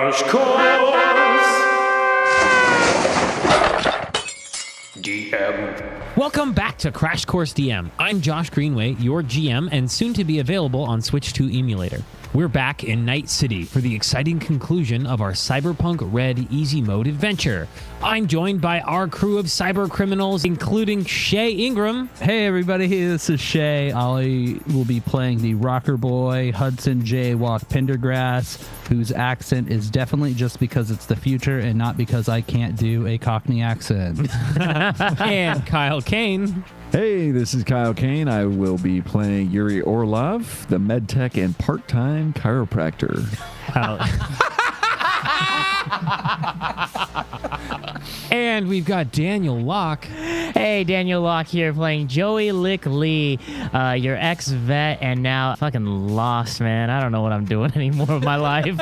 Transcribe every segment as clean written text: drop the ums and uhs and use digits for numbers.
Crash Course DM. Welcome back to Crash Course DM. I'm Josh Greenway, your GM, and soon to be available on Switch 2 emulator. We're back in Night City for the exciting conclusion of our Cyberpunk Red Easy Mode adventure. I'm joined by our crew of cyber criminals, including Shea Ingram. Hey everybody, this is Shea. I will be playing the Rockerboy, Hudson, Jaywalk, Pendergrass, whose accent is definitely just because it's the future and not because I can't do a Cockney accent. And Kyle Kane. Hey, this is Kyle Kane. I will be playing Urie Orlov, the MedTech and part-time chiropractor. And we've got Daniel Locke. Hey, Daniel Locke here playing Joey Lick Lee, your ex-vet and now fucking lost, man. I don't know what I'm doing anymore with my life.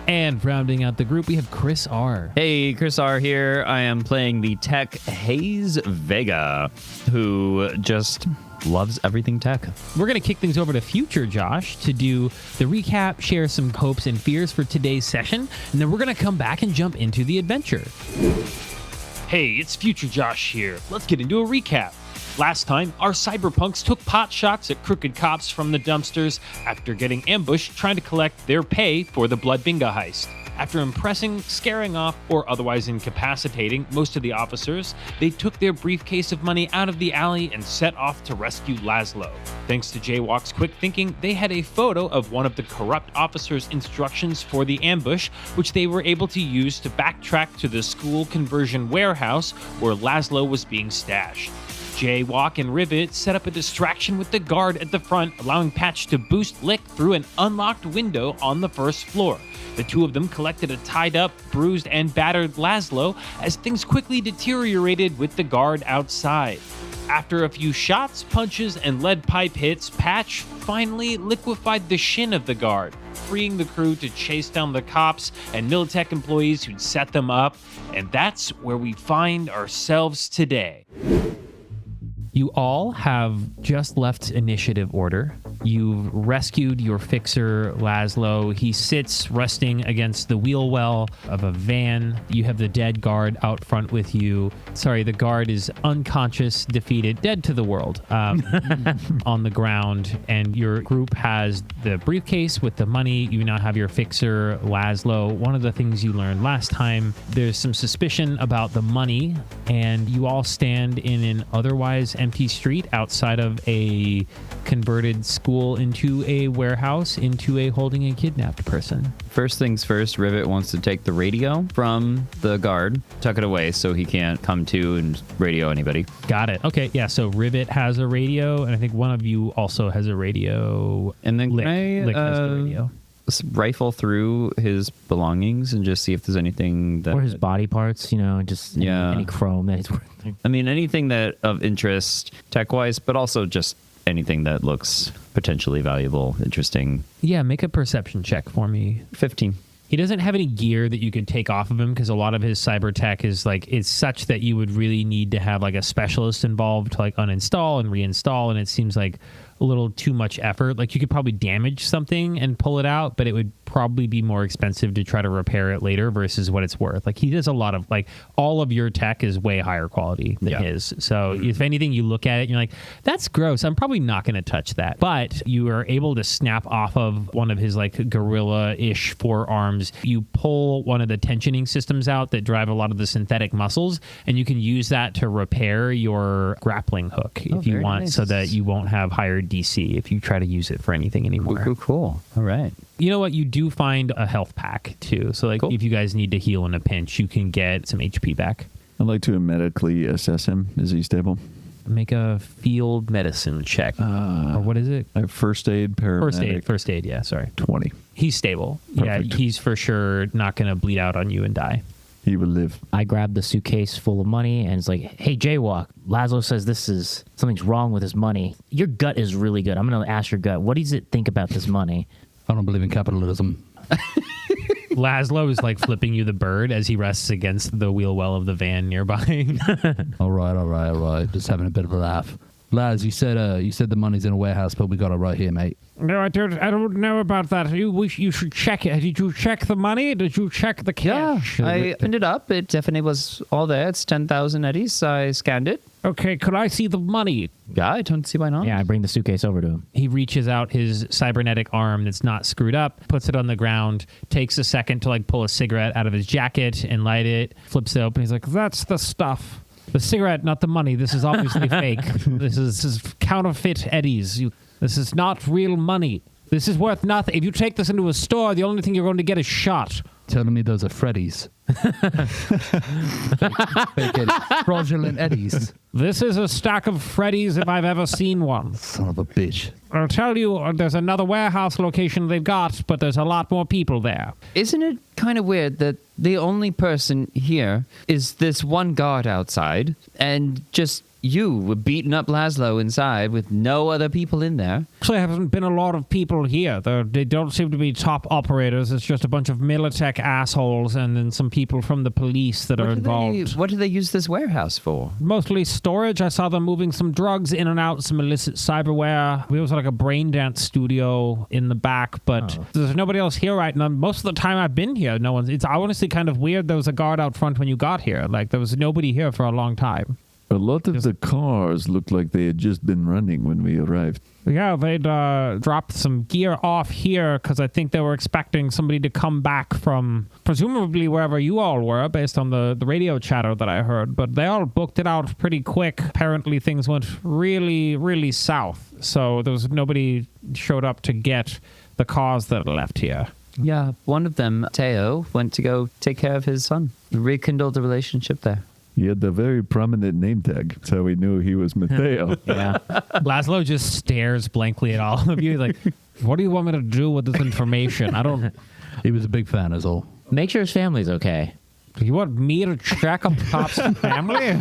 And rounding out the group, we have Chris R. Hey, Chris R here. I am playing the tech Haze Vega, who just loves everything tech. We're going to kick things over to Future Josh to do the recap, share some hopes and fears for today's session, and then we're going to come back and jump into the adventure. Hey, it's Future Josh here. Let's get into a recap. Last time, our cyberpunks took pot shots at crooked cops from the dumpsters after getting ambushed trying to collect their pay for the Blood Bingo heist. After impressing, scaring off, or otherwise incapacitating most of the officers, they took their briefcase of money out of the alley and set off to rescue Laszlo. Thanks to Jaywalk's quick thinking, they had a photo of one of the corrupt officers' instructions for the ambush, which they were able to use to backtrack to the school conversion warehouse where Laszlo was being stashed. Jaywalk and Rivet set up a distraction with the guard at the front, allowing Patch to boost Lick through an unlocked window on the first floor. The two of them collected a tied-up, bruised, and battered Laszlo as things quickly deteriorated with the guard outside. After a few shots, punches, and lead pipe hits, Patch finally liquefied the shin of the guard, freeing the crew to chase down the cops and Militech employees who'd set them up, and that's where we find ourselves today. You all have just left initiative order. You've rescued your fixer, Laszlo. He sits resting against the wheel well of a van. You have the dead guard out front with you. Sorry, the guard is unconscious, defeated, dead to the world on the ground. And your group has the briefcase with the money. You now have your fixer, Laszlo. One of the things you learned last time, there's some suspicion about the money, and you all stand in an otherwise empty street outside of a converted school into a warehouse into a holding a kidnapped person. First things first, Rivet wants to take the radio from the guard, tuck it away so he can't come to and radio anybody. Got it. Okay, yeah, so Rivet has a radio, and I think one of you also has a radio. And then Lick has the radio. Rifle through his belongings and just see if there's anything that... Or his body parts, just any chrome that he's wearing. I mean, anything that of interest tech-wise, but also just anything that looks potentially valuable, interesting. Yeah, make a perception check for me. 15. He doesn't have any gear that you could take off of him because a lot of his cyber tech is it's such that you would really need to have a specialist involved to uninstall and reinstall, and it seems like a little too much effort. You could probably damage something and pull it out, but it would probably be more expensive to try to repair it later versus what it's worth. He does a lot of all of your tech is way higher quality than his. So if anything, you look at it and you're like, that's gross. I'm probably not going to touch that. But you are able to snap off of one of his gorilla-ish forearms. You pull one of the tensioning systems out that drive a lot of the synthetic muscles, and you can use that to repair your grappling hook if you want, so that you won't have higher DC if you try to use it for anything anymore. Cool. All right. You know what? You do find a health pack, too. So, cool. If you guys need to heal in a pinch, you can get some HP back. I'd like to medically assess him. Is he stable? Make a field medicine check. Or what is it? I have first aid, paramedic. First aid, yeah, sorry. 20. He's stable. Perfect. Yeah, he's for sure not going to bleed out on you and die. He will live. I grabbed the suitcase full of money and it's like, hey, Jaywalk, Laszlo says something's wrong with his money. Your gut is really good. I'm going to ask your gut. What does it think about this money? I don't believe in capitalism. Laszlo is flipping you the bird as he rests against the wheel well of the van nearby. All right. Just having a bit of a laugh. Laz, you said the money's in a warehouse, but we got it right here, mate. No, I don't know about that. You should check it. Did you check the money? Did you check the cash? Yeah, I opened it up. It definitely was all there. It's 10,000 eddies. I scanned it. Okay, could I see the money? Yeah, I don't see why not. Yeah, I bring the suitcase over to him. He reaches out his cybernetic arm that's not screwed up, puts it on the ground, takes a second to like pull a cigarette out of his jacket and light it, flips it open. He's like, that's the stuff. The cigarette, not the money. This is obviously fake. This is counterfeit eddies. This is not real money. This is worth nothing. If you take this into a store, the only thing you're going to get is shot. Telling me those are Freddy's. Fake Eddies. Fraudulent Eddies. This is a stack of Freddy's if I've ever seen one. Son of a bitch. I'll tell you, there's another warehouse location they've got, but there's a lot more people there. Isn't it kind of weird that the only person here is this one guard outside and just you were beating up Laszlo inside with no other people in there? Actually, there haven't been a lot of people here. They don't seem to be top operators. It's just a bunch of Militech assholes and then some people from the police that are involved. What do they use this warehouse for? Mostly storage. I saw them moving some drugs in and out, some illicit cyberware. We also like a brain dance studio in the back, but there's nobody else here right now. Most of the time I've been here, no one's. It's honestly kind of weird. There was a guard out front when you got here. Like there was nobody here for a long time. A lot of the cars looked like they had just been running when we arrived. Yeah, they'd dropped some gear off here because I think they were expecting somebody to come back from presumably wherever you all were based on the radio chatter that I heard. But they all booked it out pretty quick. Apparently things went really, really south. So there was nobody showed up to get the cars that left here. Yeah, one of them, Teo, went to go take care of his son. Rekindled the relationship there. He had the very prominent name tag. That's how we knew he was Mateo. Yeah. Laszlo just stares blankly at all of you like, what do you want me to do with this information? I don't... He was a big fan, is all. Make sure his family's okay. You want me to check up Pop's family?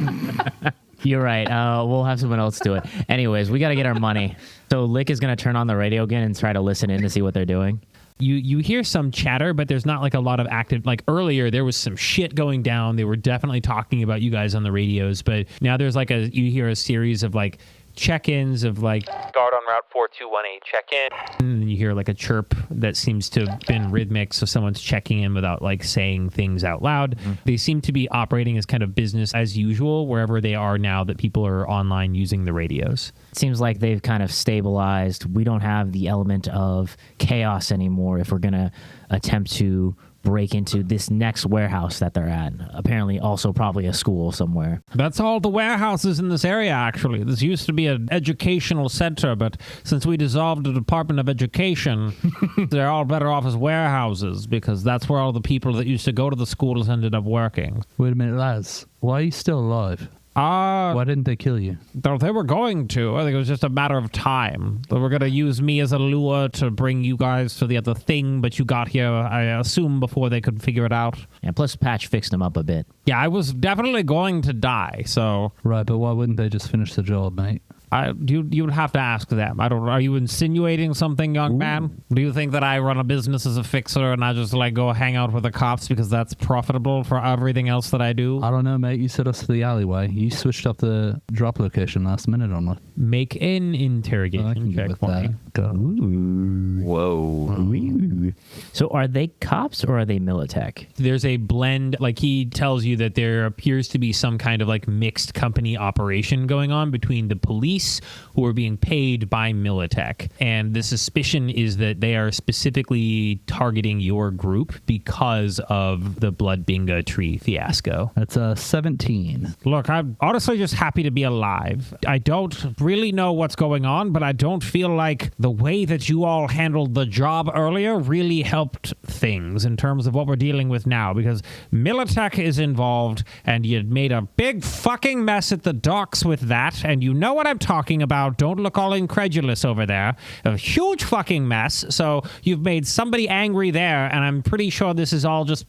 You're right. We'll have someone else do it. Anyways, we got to get our money. So Lick is going to turn on the radio again and try to listen in to see what they're doing. You hear some chatter, but there's not like a lot of active, like earlier there was some shit going down. They were definitely talking about you guys on the radios, but now there's like you hear a series of like check-ins of like guard on route 4218 check-in, and then you hear like a chirp that seems to have been rhythmic, so someone's checking in without like saying things out loud. They seem to be operating as kind of business as usual wherever they are now that people are online using the radios. It seems like they've kind of stabilized. We don't have the element of chaos anymore if we're going to attempt to break into this next warehouse that they're at. Apparently also probably a school somewhere. That's all the warehouses in this area, actually. This used to be an educational center, but since we dissolved the Department of Education, they're all better off as warehouses because that's where all the people that used to go to the schools ended up working. Wait a minute, Laz. Why are you still alive? Why didn't they kill you? They were going to. I think it was just a matter of time. They were going to use me as a lure to bring you guys to the other thing, but you got here, I assume, before they could figure it out. And plus Patch fixed them up a bit. Yeah, I was definitely going to die, so... Right, but why wouldn't they just finish the job, mate? You would have to ask them. Are you insinuating something, young man? Do you think that I run a business as a fixer and I just like go hang out with the cops because that's profitable for everything else that I do? I don't know, mate. You sent us to the alleyway. You switched up the drop location last minute on me. Make an interrogation check for me. Whoa. So are they cops or are they Militech? There's a blend, like he tells you that there appears to be some kind of like mixed company operation going on between the police who are being paid by Militech. And the suspicion is that they are specifically targeting your group because of the Blood Bingo tree fiasco. That's 17. Look, I'm honestly just happy to be alive. I don't really know what's going on, but I don't feel like the way that you all handled the job earlier really helped things in terms of what we're dealing with now, because Militech is involved and you made a big fucking mess at the docks with that, and you know what I'm talking about. Don't look all incredulous over there. A huge fucking mess. So you've made somebody angry there, and I'm pretty sure this is all just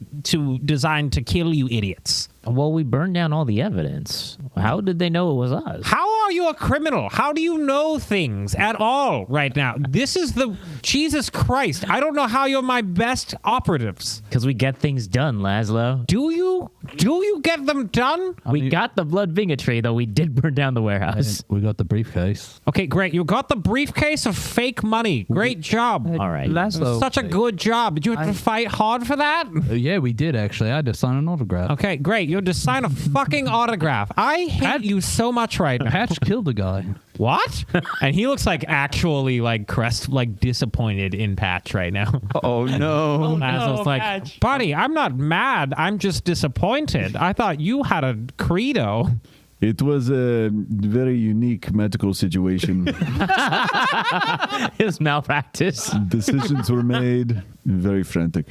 designed to kill you idiots. Well, we burned down all the evidence. How did they know it was us? How are you a criminal? How do you know things at all right now? This is the... Jesus Christ. I don't know how you're my best operatives. Because we get things done, Laszlo. Do you? do? Do you get them done? We got the blood bigotry, though we did burn down the warehouse. We got the briefcase. Okay, great. You got the briefcase of fake money. Great job. All right. Laszlo. Such a good job. Did you have to fight hard for that? Yeah, we did actually. I had to sign an autograph. Okay, great. You had to sign a fucking autograph. I hate you so much right now. Hatch killed the guy. What? And he looks like actually like disappointed in Patch right now. Oh no. Laszlo's like, buddy, I'm not mad. I'm just disappointed. I thought you had a credo. It was a very unique medical situation. It was malpractice. Decisions were made. Very frantic.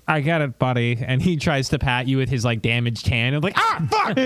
I get it, buddy. And he tries to pat you with his like damaged hand. And like, fuck!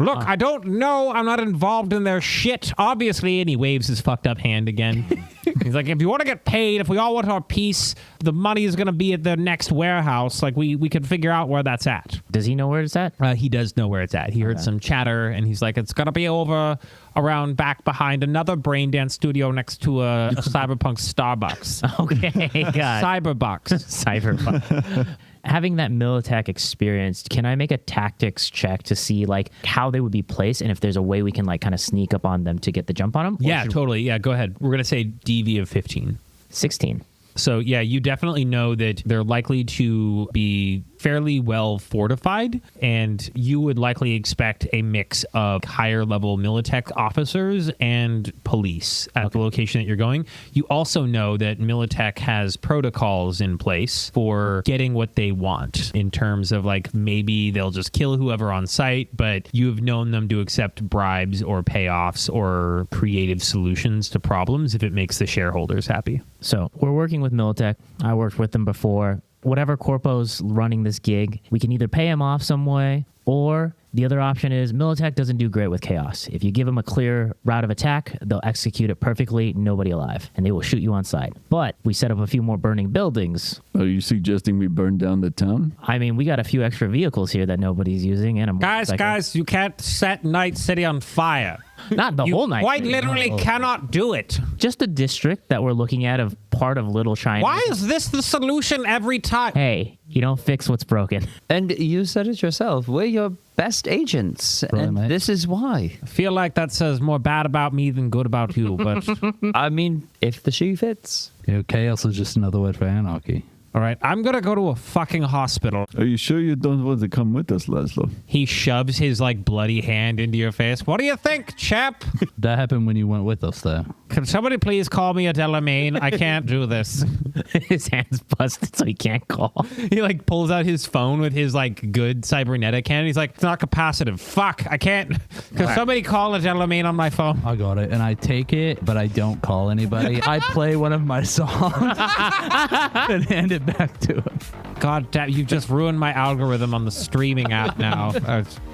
Look, I don't know. I'm not involved in their shit, obviously. And he waves his fucked up hand again. He's like, if you want to get paid, if we all want our piece, the money is going to be at the next warehouse. Like we can figure out where that's at. Does he know where it's at? He does know where it's at. He heard some chatter, and he's like, it's going to be over around back behind another brain dance studio next to a Cyberpunk Starbucks. Okay, God. Cyberpunk. Having that Militech experience, can I make a tactics check to see like how they would be placed and if there's a way we can like kind of sneak up on them to get the jump on them? Yeah, totally. Yeah, go ahead. We're going to say DV of 15. 16. So, yeah, you definitely know that they're likely to be fairly well fortified, and you would likely expect a mix of higher level Militech officers and police at the location that you're going. You also know that Militech has protocols in place for getting what they want in terms of like maybe they'll just kill whoever on site, but you have known them to accept bribes or payoffs or creative solutions to problems if it makes the shareholders happy. So we're working with Militech. I worked with them before. Whatever corpo's running this gig, we can either pay him off some way, or the other option is Militech doesn't do great with chaos. If you give them a clear route of attack, they'll execute it perfectly, nobody alive, and they will shoot you on sight. But we set up a few more burning buildings. Are you suggesting we burn down the town? I mean, we got a few extra vehicles here that nobody's using. And a motorcycle. Guys, you can't set Night City on fire. Not the whole night. Quite literally cannot do it. Just a district that we're looking at of part of Little China. Why is this the solution every time? Hey, you don't fix what's broken. And you said it yourself. We're your best agents. Right, and mate. this is why. I feel like that says more bad about me than good about you, but I mean, if the shoe fits. You know, chaos is just another word for anarchy. all right, I'm going to go to a fucking hospital. Are you sure you don't want to come with us, Laszlo? He shoves his like bloody hand into your face. What do you think, chap? That happened when you went with us, though. Can somebody please call me a Delamain? I can't do this. His hand's busted, so he can't call. He like pulls out his phone with his like good cybernetic hand. He's like, it's not capacitive. Fuck, I can't. Can somebody call a Delamain on my phone? I got it, and I take it, but I don't call anybody. I play one of my songs and hand it back to him. God damn, you've just ruined my algorithm on the streaming app now.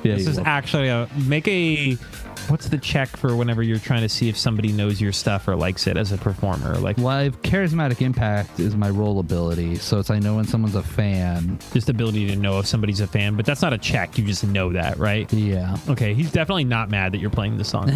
This is actually what's the check for whenever you're trying to see if somebody knows your stuff or likes it as a performer? Like Live charismatic impact is my role ability, so it's I know when someone's a fan. just ability to know if somebody's a fan, but that's not a check. You just know that, right? Yeah. Okay, he's definitely not mad that you're playing this song.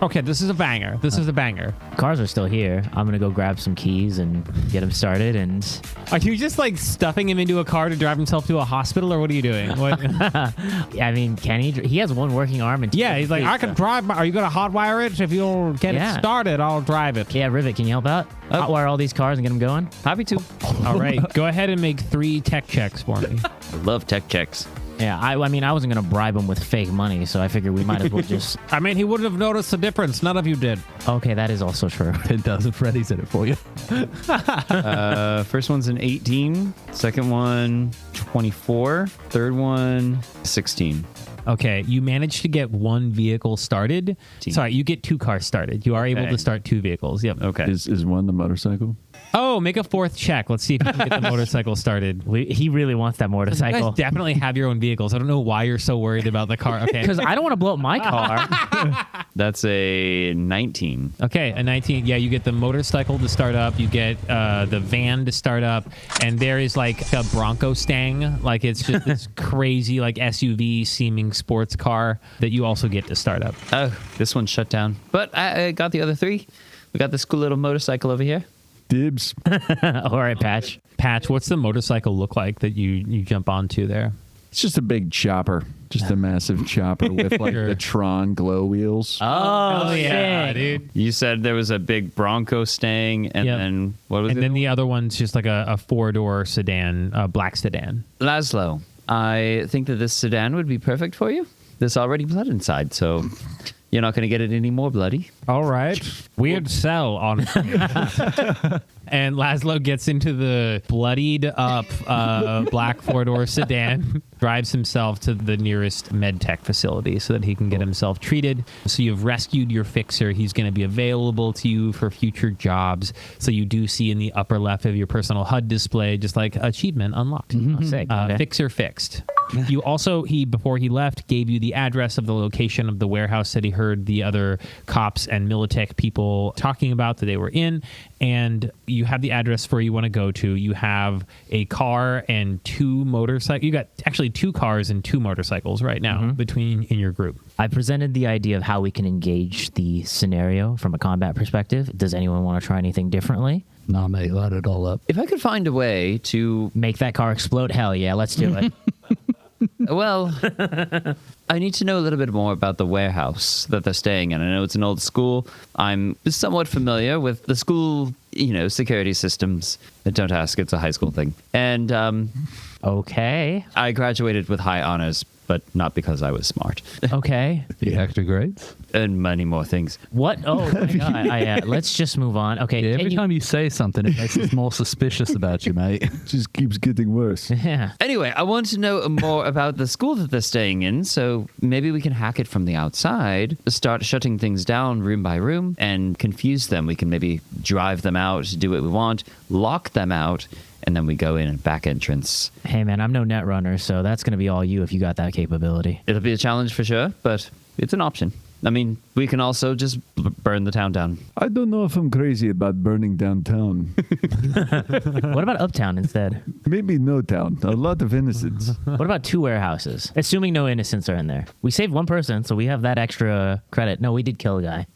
Okay, this is a banger. This is a banger. Cars are still here. I'm gonna go grab some keys and get him started. And Are you just like stuffing him into a car to drive himself to a hospital, or what are you doing? What? I mean, can he? He has one working arm and Yeah, he's like, I can drive. Are you going to hotwire it? If you'll get it started, I'll drive it. Yeah, Rivet, can you help out? Hotwire all these cars and get them going. Happy to. All right, go ahead and make 3 tech checks for me. I love tech checks. Yeah, I mean, I wasn't gonna bribe him with fake money, so I figured we might as well just. I mean, he wouldn't have noticed the difference. None of you did. Okay, that is also true. It does. Freddy's in it for you. First one's an 18. Second one, 24. Third one, 16. Okay, you managed to get 1 vehicle started. Sorry, you get 2 cars started. You are able to start 2 vehicles. Yep. Okay. Is one the motorcycle? Oh, make a 4th check. Let's see if you can get the motorcycle started. He really wants that You motorcycle. guys definitely have your own vehicles. I don't know why you're so worried about the car. Okay. Because I don't want to blow up my car. That's a 19. Okay, a 19. Yeah, you get the motorcycle to start up. You get the van to start up. And there is like a Bronco Stang. Like it's just this crazy like SUV seeming sports car that you also get to start up. Oh, this one's shut down. But I got the other 3. We got this cool little motorcycle over here. Dibs. All right, Patch. Patch, what's the motorcycle look like that you jump onto there? It's just a big chopper. Just a massive chopper with like Sure. the Tron glow wheels. Oh, yeah, shit. dude. You said there was a big Bronco staying, and Yep. then what was And it? then the other one's just like a 4-door sedan, a black sedan. Laszlo, I think that this sedan would be perfect for you. There's already blood inside, so you're not going to get it any more bloody. All right. Weird sell on And Laszlo gets into the bloodied up black 4-door sedan, drives himself to the nearest MedTech facility so that he can get himself treated. So you've rescued your fixer. He's going to be available to you for future jobs. So you do see in the upper left of your personal HUD display, just like achievement unlocked. Oh, sick. Okay. Fixer fixed. You also, before he left, gave you the address of the location of the warehouse that he heard the other cops and Militech people talking about that they were in. And you have the address where you want to go to. You have a car and 2 motorcycles. You got actually 2 cars and 2 motorcycles right now between in your group. I presented the idea of how we can engage the scenario from a combat perspective. Does anyone want to try anything differently? Nah, mate, light it all up. If I could find a way to, Make that car explode? Hell yeah, let's do it. well, I need to know a little bit more about the warehouse that they're staying in. I know it's an old school. I'm somewhat familiar with the school, security systems. Don't ask, it's a high school thing. And Okay. I graduated with high honors, but not because I was smart. Okay. The extra grades? And many more things. What? Oh, my God. Let's just move on. Okay. Yeah, can every you- time you say something, it makes us more suspicious about you, mate. Just keeps getting worse. Yeah. Anyway, I want to know more about the school that they're staying in, so maybe we can hack it from the outside, start shutting things down room by room, and confuse them. We can maybe drive them out, do what we want, lock them out, and then we go in and back entrance. Hey, man, I'm no net runner, so that's going to be all you if you got that capability. It'll be a challenge for sure, but it's an option. I mean, we can also just burn the town down. I don't know if I'm crazy about burning downtown. What about Uptown instead? Maybe no town. A lot of innocents. What about 2 warehouses? Assuming no innocents are in there. We saved 1 person, so we have that extra credit. No, we did kill a guy.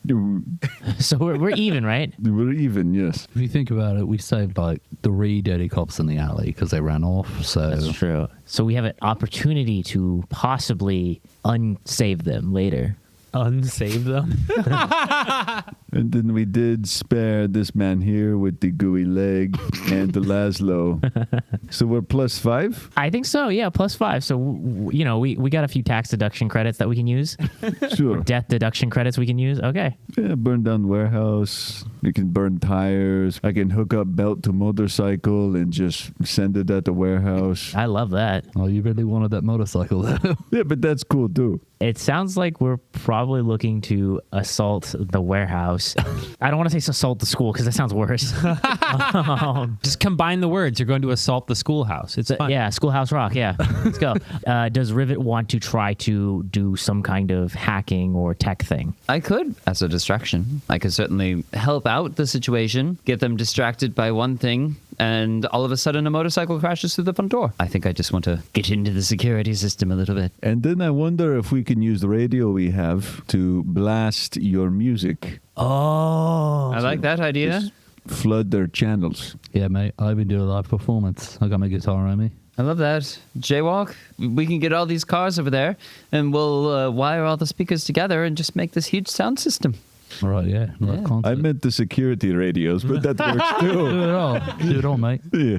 So we're even, right? We're even, yes. If you think about it, we saved like 3 dirty cops in the alley because they ran off. So That's true. So we have an opportunity to possibly unsave them later. Unsave them? And then we did spare this man here with the gooey leg and the Laszlo. So we're +5? I think so, yeah, +5. So, we got a few tax deduction credits that we can use. Sure. Death deduction credits we can use. Okay. Yeah, burn down warehouse. We can burn tires. I can hook up belt to motorcycle and just send it at the warehouse. I love that. oh, you really wanted that motorcycle though. Yeah, but that's cool too. It sounds like we're probably looking to assault the warehouse. I don't want to say assault the school because that sounds worse. Just combine the words. You're going to assault the schoolhouse. It's fun. Yeah, Schoolhouse Rock. Yeah, let's go. Does Rivet want to try to do some kind of hacking or tech thing? I could, as a distraction. I could certainly help out the situation, get them distracted by one thing, and all of a sudden a motorcycle crashes through the front door. I think I just want to get into the security system a little bit. And then I wonder if we can use the radio we have to blast your music. Oh, I like that idea. Just flood their channels. Yeah, mate, I've been doing a live performance. I got my guitar on me. I love that. Jaywalk, we can get all these cars over there, and we'll wire all the speakers together and just make this huge sound system. All right, yeah. Like concert. I meant the security radios, but that works do too. it all. Do it all, mate. Yeah.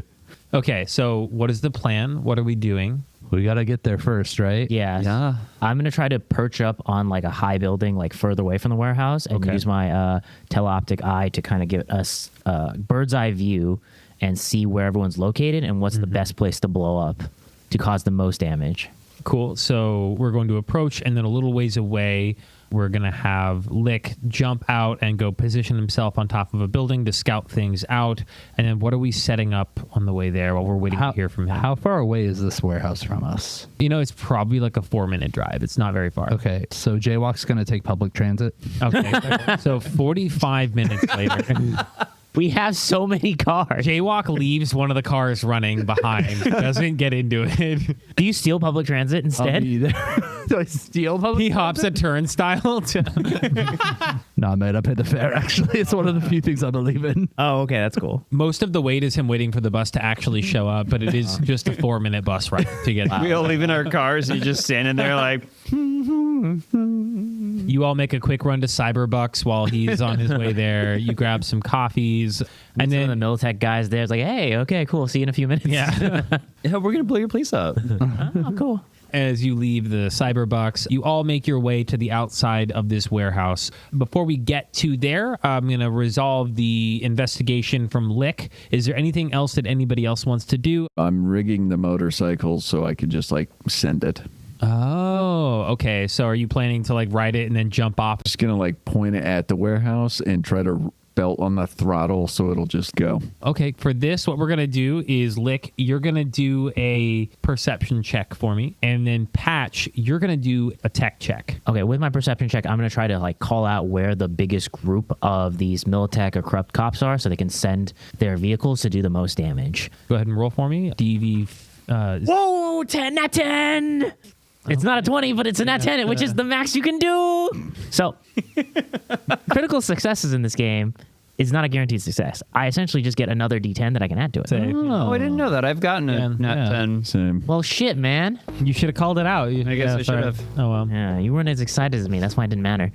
Okay, so what is the plan? What are we doing? We got to get there first, right? yeah. Yeah. I'm gonna try to perch up on like a high building, like further away from the warehouse, and Okay. use my teleoptic eye to kind of give us a bird's eye view and see where everyone's located and what's the best place to blow up to cause the most damage. Cool. So we're going to approach, and then a little ways away, we're going to have Lick jump out and go position himself on top of a building to scout things out. And then what are we setting up on the way there while we're waiting to hear from him? How far away is this warehouse from us? It's probably like a 4-minute drive. It's not very far. Okay, so Jaywalk's going to take public transit. Okay. So 45 minutes later, We have so many cars. Jaywalk leaves one of the cars running behind, doesn't get into it. Do you steal public transit I'll instead? be there. Do I steal public? He hops a turnstile to Nah, man, I paid the fare, actually. It's one of the few things I believe in. Oh, okay, that's cool. Most of the wait is him waiting for the bus to actually show up, but it is just a 4-minute bus ride to get We all leave in our cars and you're just standing there like, You all make a quick run to Cyberbucks while he's on his way there. You grab some coffees, and Some then of the Militech guys there is like, hey, okay, cool. See you in a few minutes. yeah. yeah, we're going to blow your place up. Oh, cool. As you leave the Cyberbucks, you all make your way to the outside of this warehouse. Before we get to there, I'm going to resolve the investigation from Lick. Is there anything else that anybody else wants to do? I'm rigging the motorcycle so I could just like send it. Oh, okay. So are you planning to like ride it and then jump off? Just gonna like point it at the warehouse and try to belt on the throttle so it'll just go. Okay, for this, what we're going to do is, Lick, you're going to do a perception check for me. And then Patch, you're going to do a tech check. Okay, with my perception check, I'm going to try to like call out where the biggest group of these Militech or corrupt cops are so they can send their vehicles to do the most damage. Go ahead and roll for me. DV. Whoa, 10, not 10. It's not a 20, but it's a nat 10, which is the max you can do. So, critical successes in this game is not a guaranteed success. I essentially just get another D10 that I can add to it. Oh, I didn't know that. I've gotten a nat 10. Same. Well, shit, man. You should have called it out. I guess I should sorry. have. Oh, well. Yeah, you weren't as excited as me. That's why it didn't matter.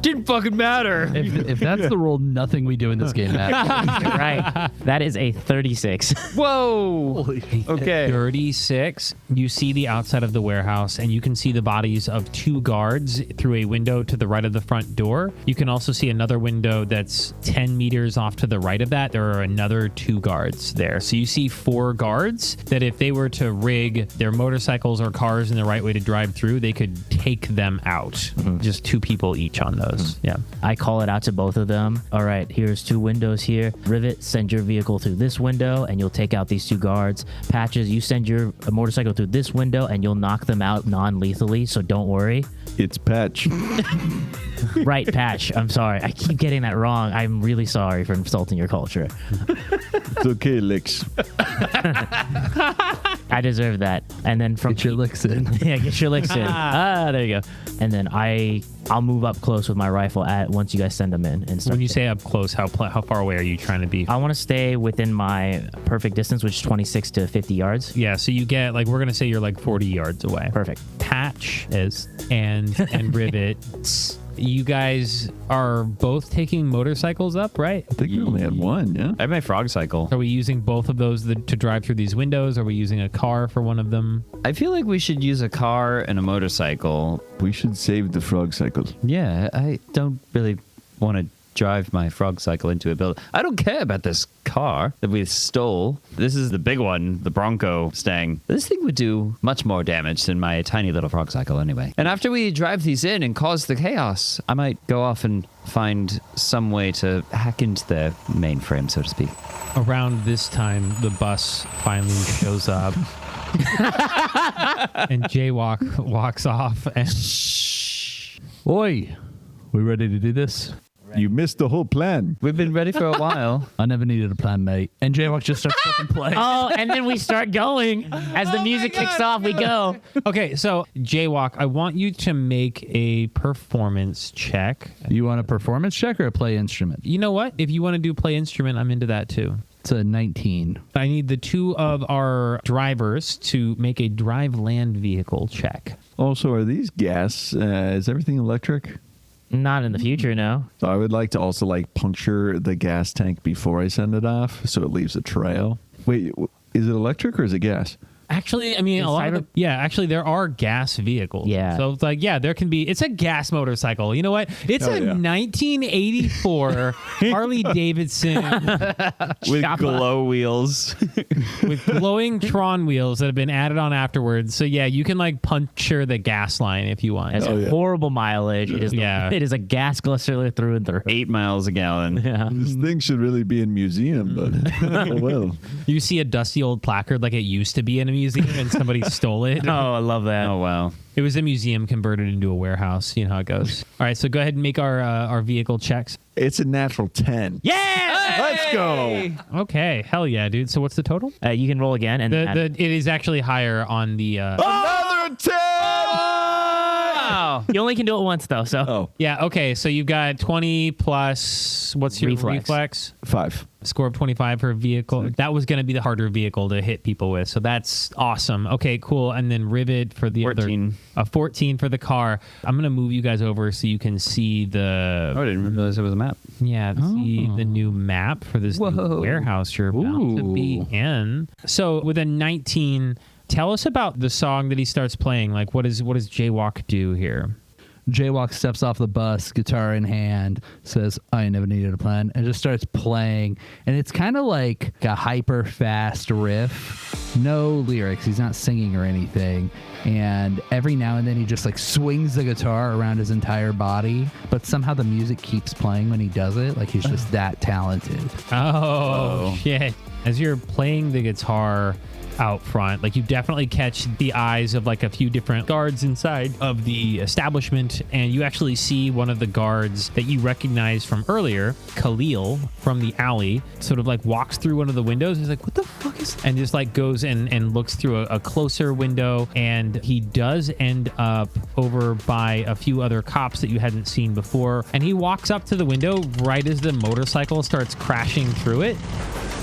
Didn't fucking matter. If that's the rule, nothing we do in this game matters. You're right. That is a 36. Whoa. Okay. 36. You see the outside of the warehouse, and you can see the bodies of 2 guards through a window to the right of the front door. You can also see another window that's 10 meters off to the right of that. There are another 2 guards there. So you see 4 guards that if they were to rig their motorcycles or cars in the right way to drive through, they could take them out. Just 2 people each on those. Yeah. I call it out to both of them. All right, here's 2 windows here. Rivet, send your vehicle through this window and you'll take out these 2 guards. Patches, you send your motorcycle through this window and you'll knock them out non-lethally, so don't worry. It's Patch. Right, Patch. I'm sorry. I keep getting that wrong. I'm really sorry for insulting your culture. It's okay, Licks. I deserve that. And then from Get your licks in. yeah, get your licks in. There you go. And then I'll move up close with my rifle once you guys send them in and start. When you say up close, how far away are you trying to be? I want to stay within my perfect distance, which is 26 to 50 yards. Yeah, so you get, like, we're going to say you're like 40 yards away. Perfect. Patch is and Rivet. You guys are both taking motorcycles up, right? I think we only had one, yeah? I have my frog cycle. Are we using both of those to drive through these windows? Are we using a car for one of them? I feel like we should use a car and a motorcycle. We should save the frog cycle. Yeah, I don't really want to drive my frog cycle into a building. I don't care about this car that we stole. This is the big one, the Bronco Stang. This thing would do much more damage than my tiny little frog cycle anyway. And after we drive these in and cause the chaos, I might go off and find some way to hack into their mainframe, so to speak. Around this time, the bus finally shows up. And Jaywalk walks off and... Oi, we ready to do this? You missed the whole plan. We've been ready for a while. I never needed a plan, mate. And Jaywalk just starts fucking playing. Oh, and then we start going. As the music kicks off, we go. Okay, so Jaywalk, I want you to make a performance check. You want a performance check or a play instrument? You know what? If you want to do play instrument, I'm into that too. It's a 19. I need the 2 of our drivers to make a drive land vehicle check. Also, are these gas? Is everything electric? Not in the future, no. So I would like to also like puncture the gas tank before I send it off so it leaves a trail. Wait, is it electric or is it gas? Actually, I mean, actually, there are gas vehicles. Yeah. So it's like, yeah, there can be, it's a gas motorcycle. You know what? It's a 1984 Harley Davidson With glow wheels. with glowing Tron wheels that have been added on afterwards. So yeah, you can like puncture the gas line if you want. It's horrible mileage. It is it is a gas gusher through and through. 8 miles a gallon. Yeah. This thing should really be in museum, but oh well. You see a dusty old placard like it used to be in a museum and somebody stole it. Oh, I love that. Oh, wow. It was a museum converted into a warehouse. You know how it goes. All right, so go ahead and make our vehicle checks. It's a natural 10. Yeah! Let's go. Okay, hell yeah, dude. So what's the total? You can roll again. And It is actually higher on the... Another a 10! Wow. You only can do it once though, so Oh, Yeah, okay, so you've got 20 plus, what's your reflex? 5. Score of 25 for a vehicle. That was going to be the harder vehicle to hit people with, so that's awesome. Okay, cool. And then Rivet for the 14. other. 14 for the car. I'm going to move you guys over so you can see the... Oh, I didn't realize it was a map. Yeah, see the new map for this new warehouse you're about to be in. So with a 19, tell us about the song that he starts playing. Like, what does Jaywalk do here? Jaywalk steps off the bus, guitar in hand, says, I never needed a plan, and just starts playing. And it's kind of like a hyper fast riff. No lyrics. He's not singing or anything. And every now and then he just like swings the guitar around his entire body. But somehow the music keeps playing when he does it. Like he's just that talented. Oh, shit. As you're playing the guitar out front, like you definitely catch the eyes of like a few different guards inside of the establishment, and you actually see one of the guards that you recognize from earlier, Khalil from the alley, sort of like walks through one of the windows. He's like, what the fuck is, and just like goes and looks through a closer window, and he does end up over by a few other cops that you hadn't seen before, and he walks up to the window right as the motorcycle starts crashing through it.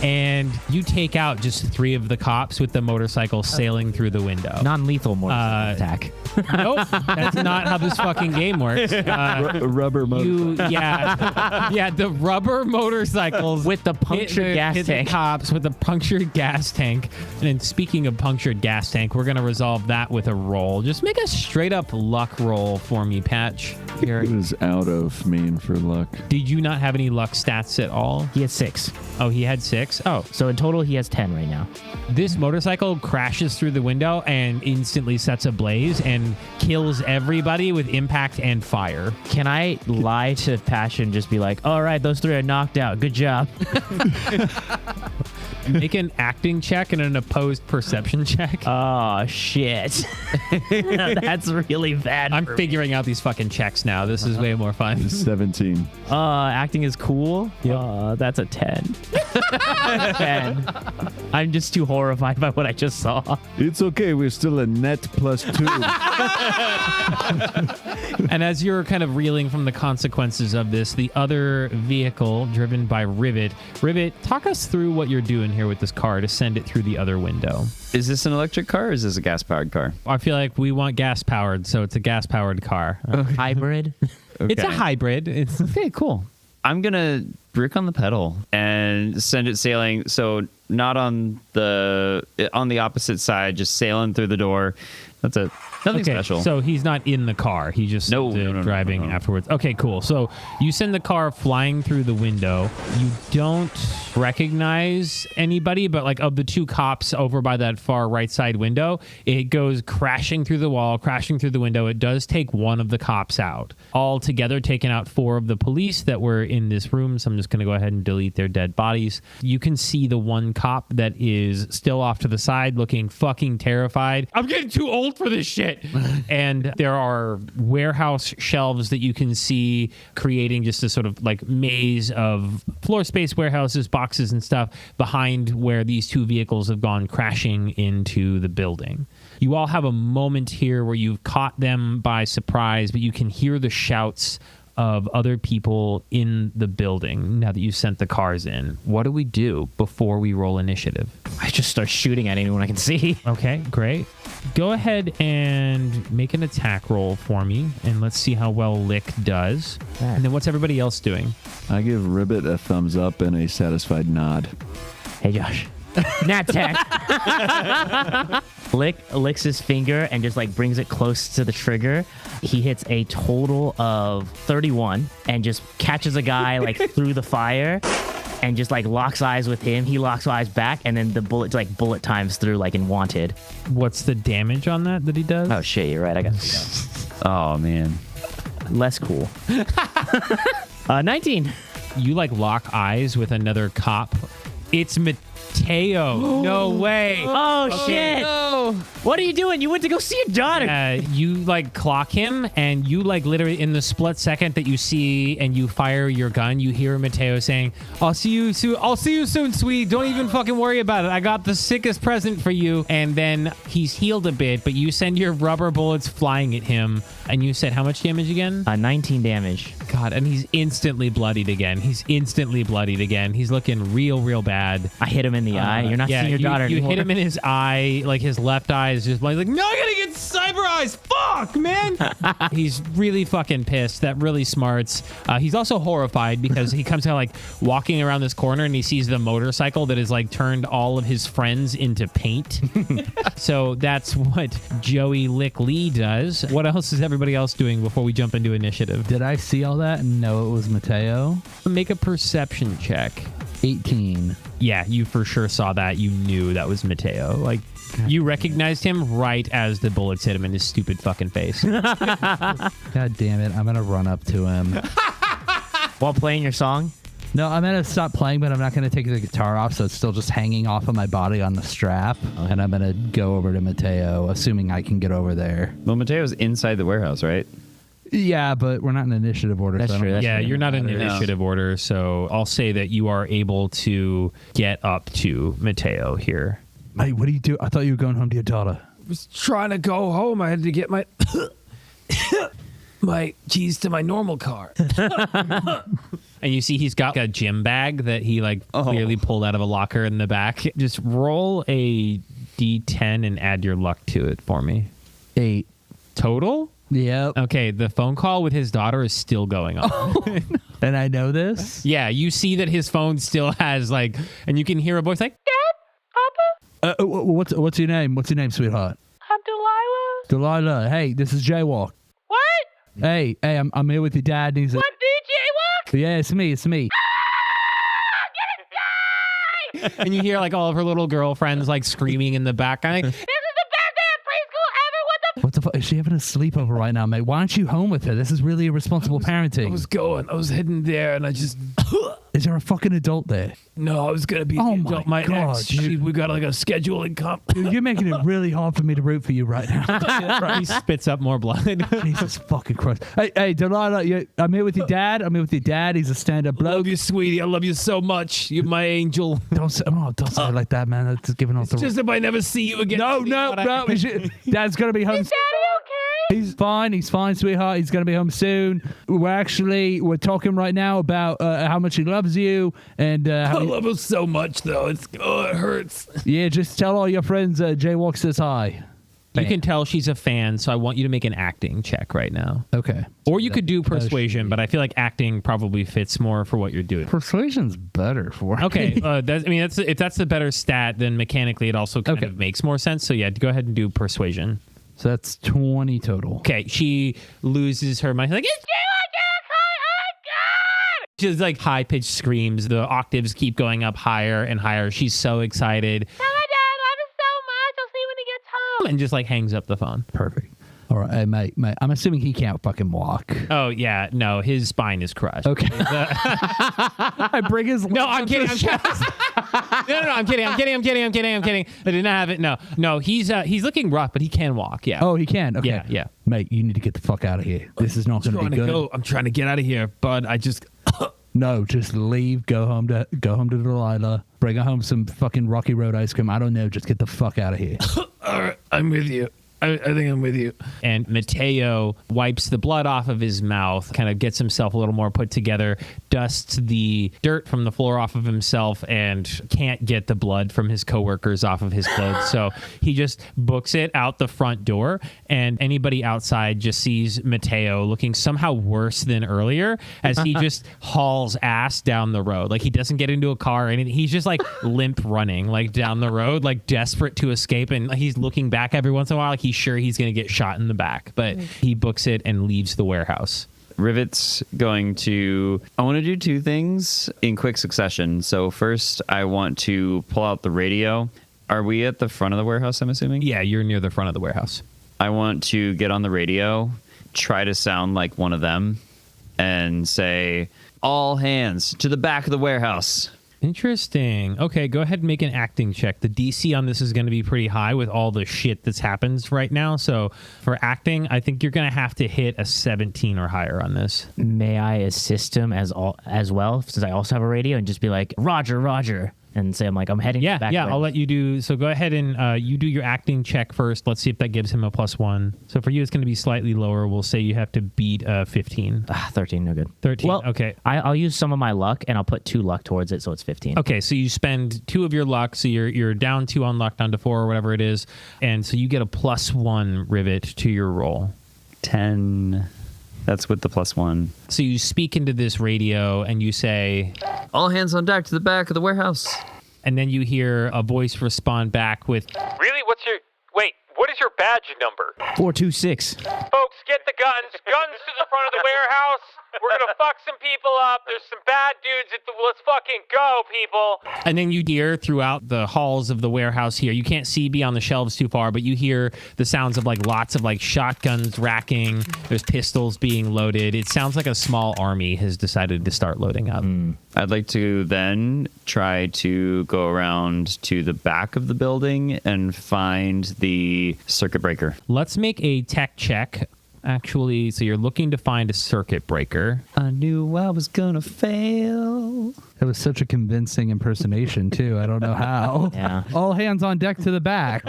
And you take out just 3 of the cops with the motorcycle sailing through the window. non-lethal motorcycle attack. Nope, that's not how this fucking game works. Rubber motor. Yeah, the rubber motorcycles With the punctured gas hit tank. The cops with the punctured gas tank. And then speaking of punctured gas tank, we're gonna resolve that with a roll. Just make a straight up luck roll for me, Patch. Here. It was out of mean for luck. Did you not have any luck stats at all? He has 6. Oh, he had 6. Oh, So in total, he has 10 right now. this motorcycle crashes through the window and instantly sets ablaze and kills everybody with impact and fire. Can I lie to Patch and just be like, all right, those 3 are knocked out. Good job. Make an acting check and an opposed perception check. Oh, shit. That's really bad. I'm for figuring out these fucking checks now. This is way more fun. 17. me. Acting is cool. That's a 10. 10. I'm just too horrified by what I just saw. It's okay. We're still a net +2. And as you're kind of reeling from the consequences of this, the other vehicle driven by Rivet, talk us through what you're doing here with this car to send it through the other window. Is this an electric car or is this a gas-powered car? I feel like we want gas powered, so it's a gas powered car. Hybrid. It's a hybrid. It's Okay, cool. I'm going to brick on the pedal and send it sailing. So not on the opposite side, just sailing through the door. That's it. Nothing special. So he's not in the car. He's just No, no, driving no. afterwards. Okay, cool. So you send the car flying through the window. You don't recognize anybody, but like of the 2 cops over by that far right side window, it goes crashing through the wall, crashing through the window. It does take one of the cops out. All together, taking out 4 of the police that were in this room. So I'm just going to go ahead and delete their dead bodies. You can see the one cop that is still off to the side looking fucking terrified. I'm getting too old for this shit. And there are warehouse shelves that you can see creating just a sort of like maze of floor space warehouses, boxes and stuff behind where these 2 vehicles have gone crashing into the building. You all have a moment here where you've caught them by surprise, but you can hear the shouts of other people in the building now that you sent the cars in. What do we do before we roll initiative? I just start shooting at anyone I can see. Okay, great. Go ahead and make an attack roll for me, and let's see how well Lick does. And then what's everybody else doing? I give Ribbit a thumbs up and a satisfied nod. Hey, Josh. Nat tech. Licks his finger and just like brings it close to the trigger. He hits a total of 31 and just catches a guy like through the fire and just like locks eyes with him. He locks eyes back, and then the bullet times through like in Wanted. What's the damage on that he does? Oh shit, you're right. I got it. Oh, man. Less cool. 19. You like lock eyes with another cop. It's Mateo. No way. Oh, shit. What are you doing? You went to go see your daughter. You like clock him, and you like literally in the split second that you see and you fire your gun, you hear Mateo saying, I'll see you soon. I'll see you soon, sweetie. Don't even fucking worry about it. I got the sickest present for you. And then he's healed a bit, but you send your rubber bullets flying at him. And you said how much damage again? 19 damage. God, and he's instantly bloodied again. He's looking real bad. I hit him in the eye. You're not seeing your daughter you anymore. hit him in his eye, like his left eye is just like, no, I gotta get cyber eyes. Fuck, man. He's really fucking pissed. That really smarts. He's also horrified because he comes out like walking around this corner and he sees the motorcycle that has like turned all of his friends into paint. So that's what Joey Lick Lee does. What else is everybody else doing before we jump into initiative? Did I see all that? No, it was Mateo. Make a perception check. 18. Yeah, you for sure saw that. You knew that was Mateo. Like, you recognized him right as the bullets hit him in his stupid fucking face. God damn it. I'm going to run up to him. While playing your song? No, I'm going to stop playing, but I'm not going to take the guitar off, so it's still just hanging off of my body on the strap. And I'm going to go over to Mateo, assuming I can get over there. Well, Mateo's inside the warehouse, right? Yeah, but we're not in initiative order. That's so true. Yeah, you're not in initiative order, so I'll say that you are able to get up to Mateo here. Hey, what do you do? I thought you were going home to your daughter. Was trying to go home. I had to get my my keys to my normal car. And you see he's got a gym bag that he like clearly pulled out of a locker in the back. Just roll a D10 and add your luck to it for me. 8. Total? Yep. Okay, the phone call with his daughter is still going on. And I know this? Yeah, you see that his phone still has like, and you can hear a voice like, What's your name? What's your name, sweetheart? I'm Delilah. Delilah. Hey, this is Jaywalk. What? Hey, I'm here with your dad. And he's What, DJ Walk? yeah, it's me. and you hear like all of her little girlfriends like screaming in the back. Kind of, This is the best day of preschool ever. What the fuck? Is she having a sleepover right now, mate? Why aren't you home with her? This is really irresponsible parenting. I was heading there and I just, Is there a fucking adult there? no, I was going to be Oh the adult. my God, ex, dude. we got like a scheduling comp. Dude, you're making it really hard for me to root for you right now. He spits up more blood. Jesus fucking Christ. Hey, Delilah, I'm here with your dad. He's a stand-up bloke. Love you, sweetie. I love you so much. You're my angel. Don't say it like that, man. That's just giving off the... Just if I never see you again. No. Dad's going to be home. Daddy okay? He's fine, sweetheart. He's going to be home soon. We're talking right now about how much he loves you and how I love him so much, though. It hurts. yeah, just tell all your friends Jaywalk says hi. You can tell she's a fan, so I want you to make an acting check right now. Okay. Or you could do persuasion, but I feel like acting probably fits more for what you're doing. Persuasion's better for Okay, if that's the better stat, then mechanically it also kind of makes more sense. So yeah, go ahead and do persuasion. So that's 20 total. Okay, she loses her mind. She's like, it's just like high-pitched screams. The octaves keep going up higher and higher. She's so excited. Tell my dad I love him so much. I'll see you when he gets home. And just like hangs up the phone. Perfect. All right, hey, mate, I'm assuming he can't fucking walk. Oh, yeah. No, his spine is crushed. Okay. I bring his... No, I'm kidding. I'm kidding. I'm kidding. I did not have it. No, he's looking rough, but he can walk. Yeah. Oh, he can? Okay. Yeah. Mate, you need to get the fuck out of here. This is not going to be good. I'm trying to get out of here, but I just... No, just leave. Go home to Delilah. Bring her home some fucking Rocky Road ice cream. I don't know. Just get the fuck out of here. All right, I'm with you. I think I'm with you. And Mateo wipes the blood off of his mouth, kind of gets himself a little more put together, dusts the dirt from the floor off of himself, and can't get the blood from his coworkers off of his clothes. So he just books it out the front door, and anybody outside just sees Mateo looking somehow worse than earlier as he just hauls ass down the road. Like he doesn't get into a car or anything. He's just like limp running like down the road, like desperate to escape. And he's looking back every once in a while like he's sure he's going to get shot in the back, but he books it and leaves the warehouse. Rivet's going to... I want to do two things in quick succession. So first, I want to pull out the radio. Are we at the front of the warehouse, I'm assuming? Yeah, you're near the front of the warehouse. I want to get on the radio, try to sound like one of them, and say, all hands to the back of the warehouse. Interesting. Okay, go ahead and make an acting check. The DC on this is going to be pretty high with all the shit that's happens right now. So for acting, I think you're going to have to hit a 17 or higher on this. May I assist him as well, since I also have a radio, and just be like, Roger, Roger, and say I'm heading back. Yeah, I'll let you do. So go ahead and you do your acting check first. Let's see if that gives him a +1. So for you, it's going to be slightly lower. We'll say you have to beat 15. 13, no good. 13, well, okay. I'll use some of my luck, and I'll put 2 luck towards it, so it's 15. Okay, so you spend 2 of your luck, so you're down 2 on luck, down to 4 or whatever it is, and so you get a +1 Rivet to your roll. 10. That's with the +1. So you speak into this radio and you say, All hands on deck to the back of the warehouse. and then you hear a voice respond back with, Really? What is your badge number? 426. Folks, get the guns. Guns to the front of the warehouse. We're going to fuck some people up. There's some bad dudes let's fucking go, people. and then you hear throughout the halls of the warehouse here, you can't see beyond the shelves too far, but you hear the sounds of lots of shotguns racking. There's pistols being loaded. It sounds like a small army has decided to start loading up. I'd like to then try to go around to the back of the building and find the circuit breaker. Let's make a tech check. Actually, so you're looking to find a circuit breaker. I knew I was gonna fail. It was such a convincing impersonation, too. I don't know how. Yeah. All hands on deck to the back.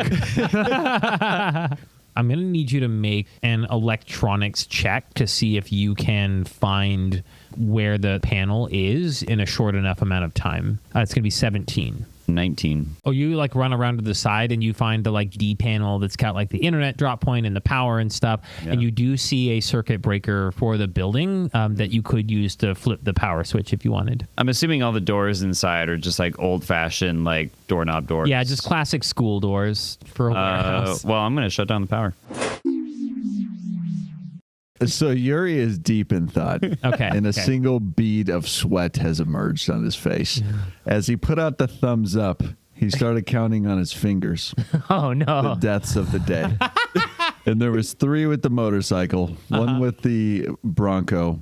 I'm going to need you to make an electronics check to see if you can find where the panel is in a short enough amount of time. It's going to be 17. 19. Oh, you run around to the side and you find the D panel that's got the internet drop point and the power and stuff. Yeah. And you do see a circuit breaker for the building that you could use to flip the power switch if you wanted. I'm assuming all the doors inside are just old-fashioned doorknob doors. Yeah, just classic school doors for a warehouse. Well, I'm gonna shut down the power. So Urie is deep in thought. Okay. And a okay. single bead of sweat has emerged on his face. As he put out the thumbs up, he started counting on his fingers Oh, the no. deaths of the day. And there was 3 with the motorcycle, 1 with the Bronco,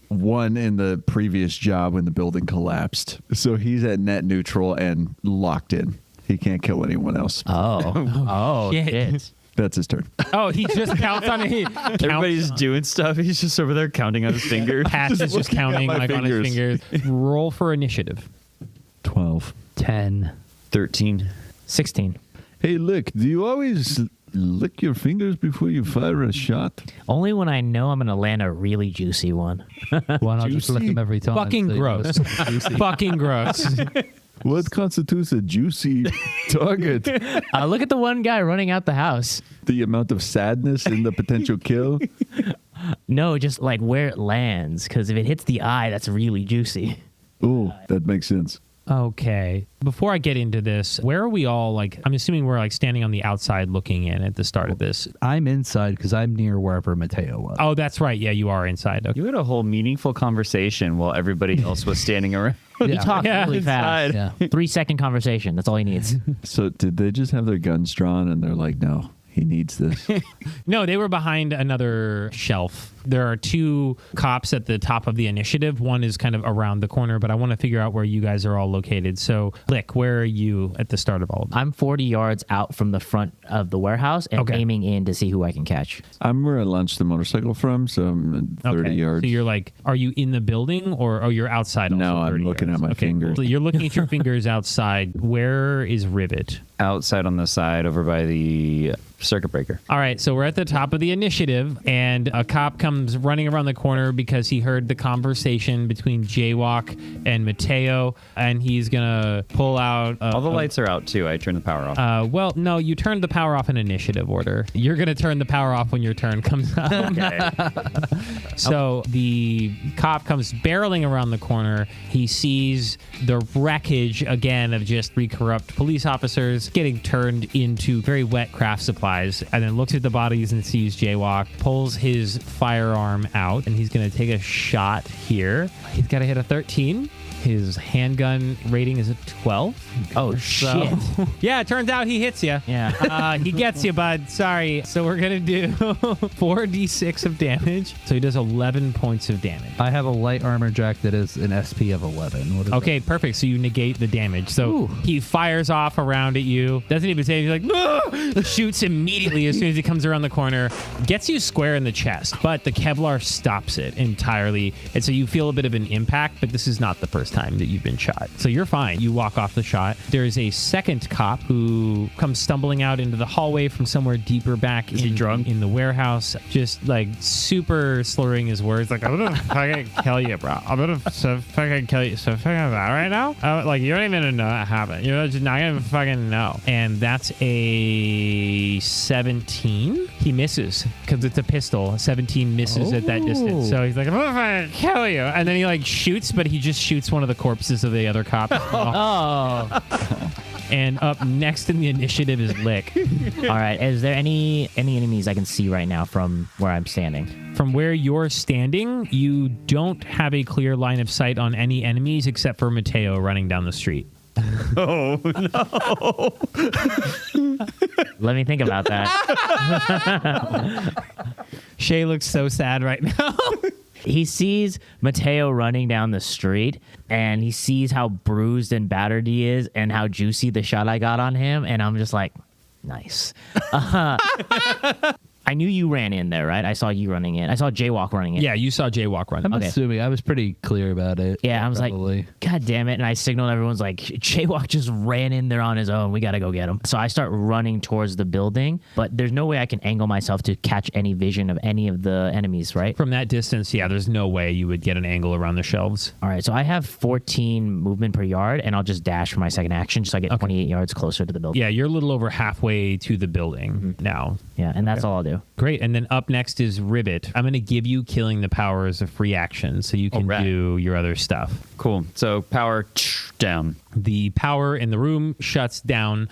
1 in the previous job when the building collapsed. So he's at net neutral and locked in. He can't kill anyone else. Oh, Shit. shit. That's his turn. Oh, he just counts on it. Everybody's doing stuff. He's just over there counting on his fingers. Pat is just counting my on his fingers. fingers. Roll for initiative. 12. 10. 13. 16. Hey, look, do you always lick your fingers before you fire a shot? Only when I know I'm going to land a really juicy one. Why not just lick them every time? Fucking so you know gross. it's juicy. Fucking gross. What constitutes a juicy target? Look at the one guy running out the house. The amount of sadness in the potential kill? No, just where it lands. Because if it hits the eye, that's really juicy. Ooh, that makes sense. Okay. Before I get into this, where are we all? I'm assuming we're standing on the outside looking in at the start of this. I'm inside because I'm near wherever Mateo was. Oh, that's right. Yeah, you are inside. Okay. You had a whole meaningful conversation while everybody else was standing around. He talks Yeah, really fast. Yeah. 3-second conversation. That's all he needs. So did they just have their guns drawn and they're like, no, he needs this? No, they were behind another shelf. There are 2 cops at the top of the initiative. One is kind of around the corner, but I want to figure out where you guys are all located. So, Lick, where are you at the start of all of this? I'm 40 yards out from the front of the warehouse and Okay. aiming in to see who I can catch. I'm where I launched the motorcycle from, so I'm at 30 yards. So you're are you in the building or you're outside? Also No, I'm 30 looking yards? at my Okay, fingers. So you're looking at your fingers outside. Where is Rivet? Outside on the side over by the circuit breaker. All right, so we're at the top of the initiative, and a cop comes running around the corner because he heard the conversation between Jaywalk and Mateo, and he's gonna pull out. All the lights are out too. I turned the power off. Well, no, you turned the power off in initiative order. You're gonna turn the power off when your turn comes up. Okay. So the cop comes barreling around the corner. He sees the wreckage again of just 3 corrupt police officers getting turned into very wet craft supplies, and then looks at the bodies and sees Jaywalk, pulls his firearm out, and he's going to take a shot here. He's got to hit a 13. His handgun rating is a 12. Oh, shit. Yeah, it turns out he hits you. Yeah. He gets you, bud. Sorry. So we're going to do 4d6 of damage. So he does 11 points of damage. I have a light armor jack that is an SP of 11. What is Okay, perfect. So you negate the damage. So he fires off around at you. Doesn't even say anything. He's like, "Ah!" Shoots immediately as soon as he comes around the corner. Gets you square in the chest, but the Kevlar stops it entirely. And so you feel a bit of an impact, but this is not the first time that you've been shot. So you're fine. You walk off the shot. There's a second cop who comes stumbling out into the hallway from somewhere deeper back in the warehouse, just like super slurring his words, like, I'm gonna fucking kill you, bro. I'm gonna fucking kill you. So fucking that right now? Like, you don't even know that happened. You're just not gonna fucking know. And that's a 17. He misses because it's a pistol. 17 misses at that distance. So he's like, I'm gonna fucking kill you. And then he like shoots, but he just shoots one of the corpses of the other cop. And up next in the initiative is Lick. All right. Is there any enemies I can see right now from where I'm standing? From where you're standing, you don't have a clear line of sight on any enemies except for Mateo running down the street. Oh, no. Let me think about that. Shea looks so sad right now. He sees Mateo running down the street, and he sees how bruised and battered he is and how juicy the shot I got on him, and I'm just like, nice. I knew you ran in there, right? I saw you running in. I saw Jaywalk running in. Yeah, you saw Jaywalk run. I'm Okay. assuming. I was pretty clear about it. Yeah, I was probably. like, God damn it. And I signaled everyone's like, Jaywalk just ran in there on his own. We got to go get him. So I start running towards the building, but there's no way I can angle myself to catch any vision of any of the enemies, right? From that distance, yeah, there's no way you would get an angle around the shelves. All right, so I have 14 movement per yard, and I'll just dash for my second action so I get 28 yards closer to the building. Yeah, you're a little over halfway to the building now. Yeah, and that's all I'll do. Great. And then up next is Rivet. I'm going to give you killing the power as a free action so you can do your other stuff. Cool. So power down. The power in the room shuts down,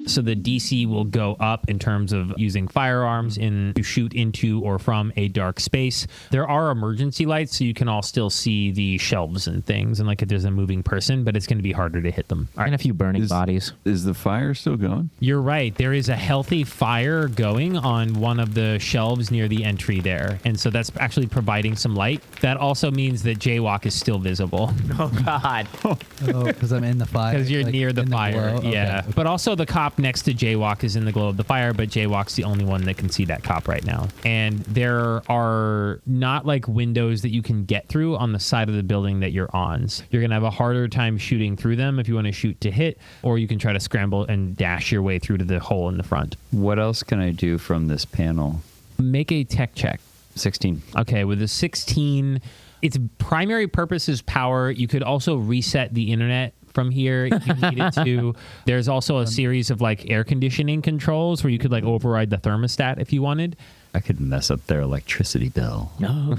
so the DC will go up in terms of using firearms to shoot into or from a dark space. There are emergency lights, so you can all still see the shelves and things, and like if there's a moving person, but it's going to be harder to hit them. And a few burning bodies. Is the fire still going? You're right. There is a healthy fire going on one of the shelves near the entry there, and so that's actually providing some light. That also means that Jaywalk is still visible. Oh, God. Oh, because I'm in the fire. Because you're like, near the in fire, glow? yeah. Okay. But also the cop next to Jaywalk is in the glow of the fire, but Jaywalk's the only one that can see that cop right now. And there are not like windows that you can get through on the side of the building that you're on. So you're going to have a harder time shooting through them if you want to shoot to hit, or you can try to scramble and dash your way through to the hole in the front. What else can I do from this panel? Make a tech check. 16. Okay, with a 16, its primary purpose is power. You could also reset the internet from here if you needed to. There's also a series of like air conditioning controls where you could like override the thermostat if you wanted. I could mess up their electricity bill. No.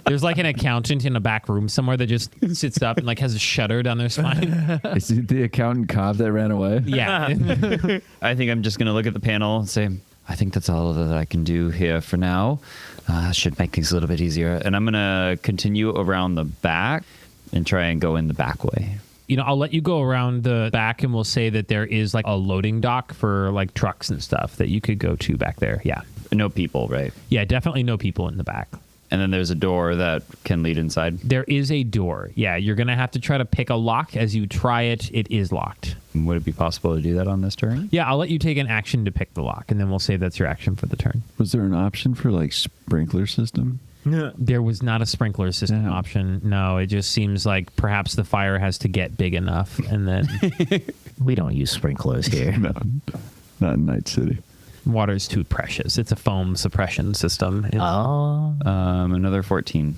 There's like an accountant in a back room somewhere that just sits up and like has a shutter down their spine. Is it the accountant cop that ran away? Yeah. I think I'm just going to look at the panel and say, I think that's all that I can do here for now. Should make things a little bit easier. And I'm going to continue around the back and try and go in the back way. You know, I'll let you go around the back and we'll say that there is like a loading dock for like trucks and stuff that you could go to back there. Yeah. No people, right? Yeah, definitely no people in the back. And then there's a door that can lead inside. There is a door. Yeah, you're going to have to try to pick a lock. As you try it, it is locked. Would it be possible to do that on this turn? Yeah, I'll let you take an action to pick the lock, and then we'll say that's your action for the turn. Was there an option for like sprinkler system? There was not a sprinkler system Damn. option. No, it just seems like perhaps the fire has to get big enough, and then We don't use sprinklers here. No, not in Night City. water's too precious. It's a foam suppression system. Oh. Another 14.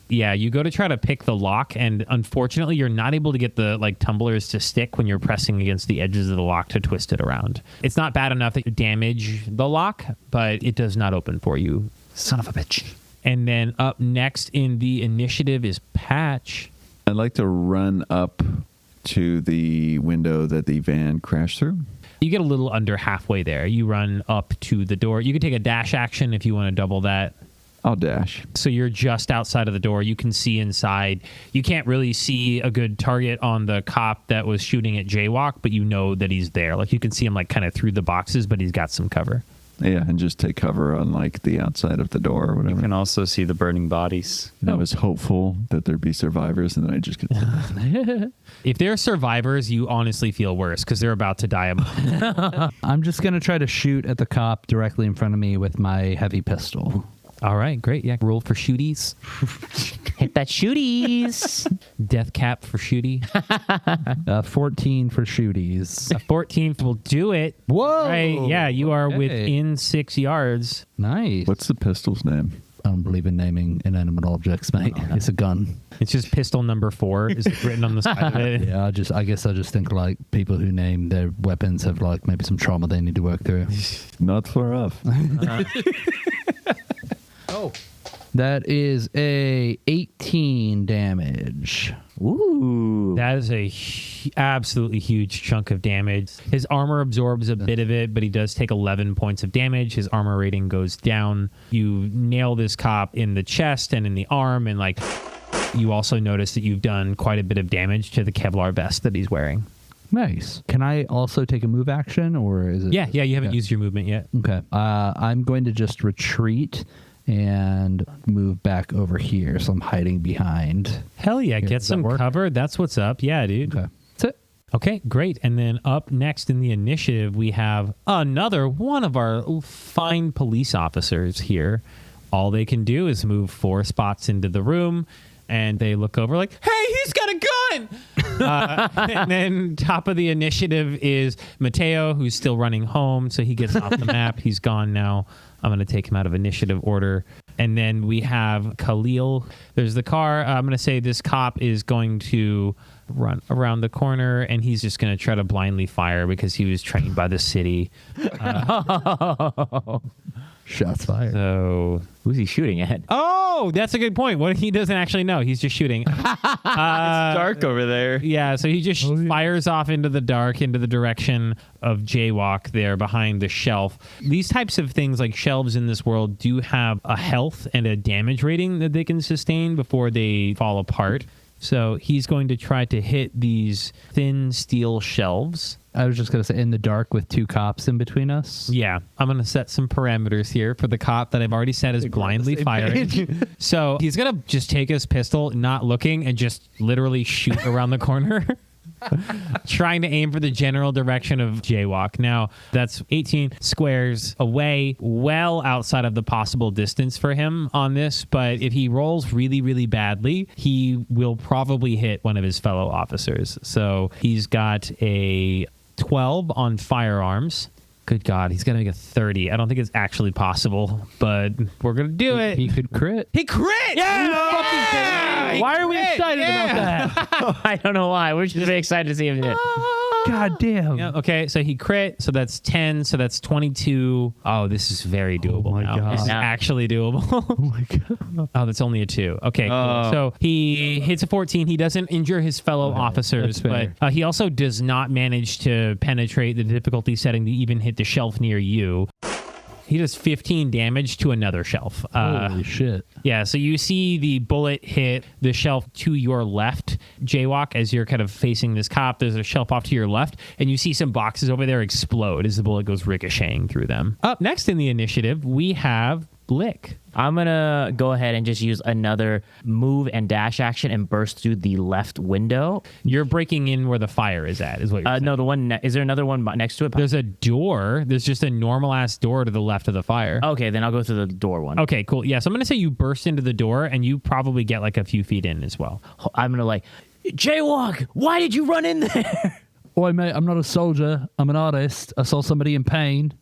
Yeah, you go to try to pick the lock, and unfortunately, you're not able to get the like tumblers to stick when you're pressing against the edges of the lock to twist it around. It's not bad enough that you damage the lock, but it does not open for you. Son of a bitch. And then up next in the initiative is Patch. I'd like to run up to the window that the van crashed through. You get a little under halfway there. You run up to the door. You can take a dash action if you want to double that. I'll dash. So you're just outside of the door. You can see inside. You can't really see a good target on the cop that was shooting at Jaywalk, but you know that he's there. Like you can see him like kind of through the boxes, but he's got some cover. Yeah, and just take cover on like the outside of the door or whatever. You can also see the burning bodies. And I was hopeful that there'd be survivors, and then I just get. If they're survivors, you honestly feel worse because they're about to die. I'm just going to try to shoot at the cop directly in front of me with my heavy pistol. All right, great. Yeah, roll for shooties. Hit that shooties. Death cap for shooty. 14 for shooties. A 14 will do it. Whoa! Right, yeah, you are Okay. within 6 yards. Nice. What's the pistol's name? I don't believe in naming inanimate objects, mate. It's a gun. It's just pistol number 4 is written on the side of it. Yeah, I guess I just think like people who name their weapons have like maybe some trauma they need to work through. Not far off. Oh. That is a 18 damage. Ooh. That is a absolutely huge chunk of damage. His armor absorbs a bit of it, but he does take 11 points of damage. His armor rating goes down. You nail this cop in the chest and in the arm, and like you also notice that you've done quite a bit of damage to the Kevlar vest that he's wearing. Nice. Can I also take a move action, or is it? Yeah, you haven't used your movement yet. Okay. I'm going to just retreat and move back over here, so I'm hiding behind. Hell yeah, Here, get does that some work? cover. That's what's up. Yeah, dude. Okay. That's it. Okay, great. And then up next in the initiative, we have another one of our fine police officers here. All they can do is move 4 spots into the room, and they look over like, hey, he's got a gun! And then top of the initiative is Mateo, who's still running home, so he gets off the map. He's gone now. I'm going to take him out of initiative order. And then we have Khalil. There's the car. I'm going to say this cop is going to run around the corner, and he's just going to try to blindly fire because he was trained by the city. Shots fired. So, Who's he shooting at? oh, that's a good point. What he doesn't actually know. He's just shooting. It's dark over there. Yeah, so he just fires off into the dark, into the direction of Jaywalk there behind the shelf. These types of things, like shelves in this world, do have a health and a damage rating that they can sustain before they fall apart. So he's going to try to hit these thin steel shelves. I was just going to say, in the dark with 2 cops in between us. Yeah, I'm going to set some parameters here for the cop that I've already set as blindly firing. So he's going to just take his pistol, not looking, and just literally shoot around the corner. Trying to aim for the general direction of Jaywalk. Now, that's 18 squares away, well outside of the possible distance for him on this. But if he rolls really, really badly, he will probably hit one of his fellow officers. So he's got a 12 on firearms. Good God, he's going to make a 30. I don't think it's actually possible, but we're going to do it. He could crit. He crit! Yeah! Why are we excited about that? I don't know why. We're just very excited to see him hit. God damn. Yeah, okay, so he crit, so that's 10, so that's 22. Oh, this is very doable. Oh my now. God. This is actually doable. Oh my God. Oh, that's only a 2. Okay, cool. So he hits a 14. He doesn't injure his fellow officers, that's but he also does not manage to penetrate the difficulty setting to even hit the shelf near you. He does 15 damage to another shelf. Holy shit. Yeah, so you see the bullet hit the shelf to your left, Jaywalk, as you're kind of facing this cop. There's a shelf off to your left, and you see some boxes over there explode as the bullet goes ricocheting through them. Up next in the initiative, we have Blick. I'm going to go ahead and just use another move and dash action and burst through the left window. You're breaking in where the fire is at, is what you're saying. No, the one, is there another one next to it? There's a door. There's just a normal-ass door to the left of the fire. Okay, then I'll go through the door one. Okay, cool. Yeah, so I'm going to say you burst into the door, and you probably get like a few feet in as well. I'm going to like, Jaywalk, why did you run in there? Oi, mate, I'm not a soldier. I'm an artist. I saw somebody in pain.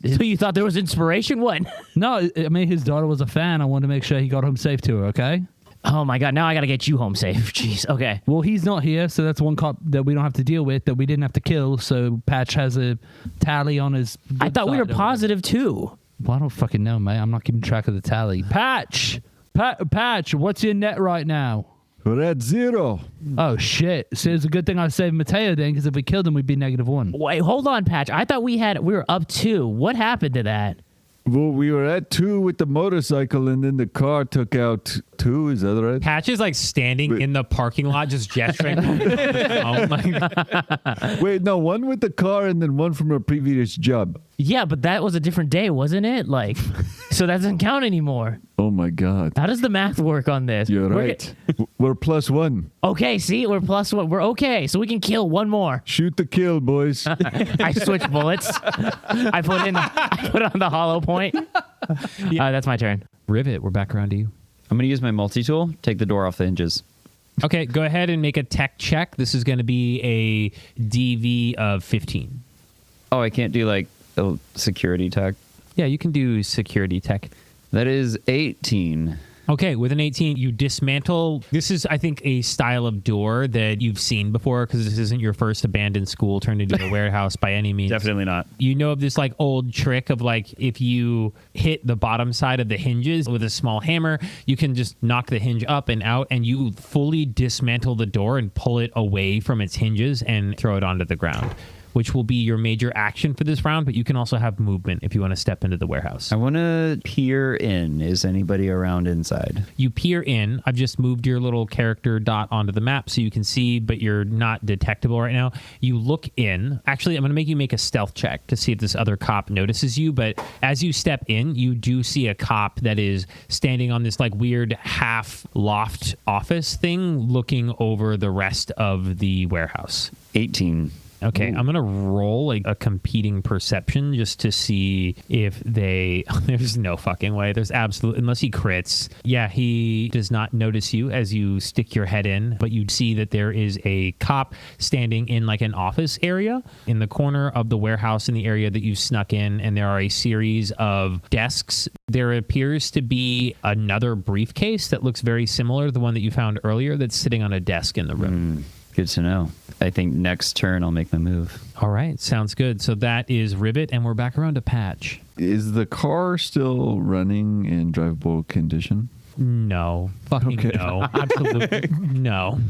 So you thought there was inspiration? What? No, I mean, his daughter was a fan. I wanted to make sure he got home safe to her, okay? Oh my God, now I got to get you home safe. Jeez, okay. Well, he's not here, so that's one cop that we don't have to deal with, that we didn't have to kill, so Patch has a tally on his... I thought we were side of it. positive too. Well, I don't fucking know, mate. I'm not keeping track of the tally. Patch! Patch, what's your net right now? We're at 0. Oh, shit. So it's a good thing I saved Mateo then, because if we killed him, we'd be -1. Wait, hold on, Patch. I thought we were up 2. What happened to that? Well, we were at 2 with the motorcycle, and then the car took out 2. Is that right? Patch is like standing in the parking lot just gesturing. Oh my God. Wait, no, 1 with the car and then 1 from a previous job. Yeah, but that was a different day, wasn't it? Like, so that doesn't count anymore. Oh my God. How does the math work on this? You're right. We're +1. Okay, see, we're +1. We're okay, so we can kill one more. Shoot the kill, boys. I switch bullets. I put on the hollow point. That's my turn. Rivet, we're back around to you. I'm going to use my multi-tool, take the door off the hinges. Okay, go ahead and make a tech check. This is going to be a DV of 15. Oh, I can't do like a security tech. Yeah, you can do security tech. That is 18. Okay, with an 18, you dismantle. This is, I think, a style of door that you've seen before because this isn't your first abandoned school turned into a warehouse by any means. Definitely not. You know of this like old trick of like if you hit the bottom side of the hinges with a small hammer, you can just knock the hinge up and out and you fully dismantle the door and pull it away from its hinges and throw it onto the ground, which will be your major action for this round, but you can also have movement if you want to step into the warehouse. I want to peer in. Is anybody around inside? You peer in. I've just moved your little character dot onto the map so you can see, but you're not detectable right now. You look in. Actually, I'm going to make you make a stealth check to see if this other cop notices you, but as you step in, you do see a cop that is standing on this like weird half loft office thing looking over the rest of the warehouse. 18. Okay, I'm going to roll a competing perception just to see if they... There's no fucking way. There's absolutely... Unless he crits. Yeah, he does not notice you as you stick your head in, but you see that there is a cop standing in like an office area in the corner of the warehouse in the area that you snuck in, and there are a series of desks. There appears to be another briefcase that looks very similar to the one that you found earlier that's sitting on a desk in the room. Good to know. I think next turn I'll make my move. All right, sounds good. So that is Rivet, and we're back around to Patch. Is the car still running in drivable condition? No. Fucking Okay. no. Absolutely no.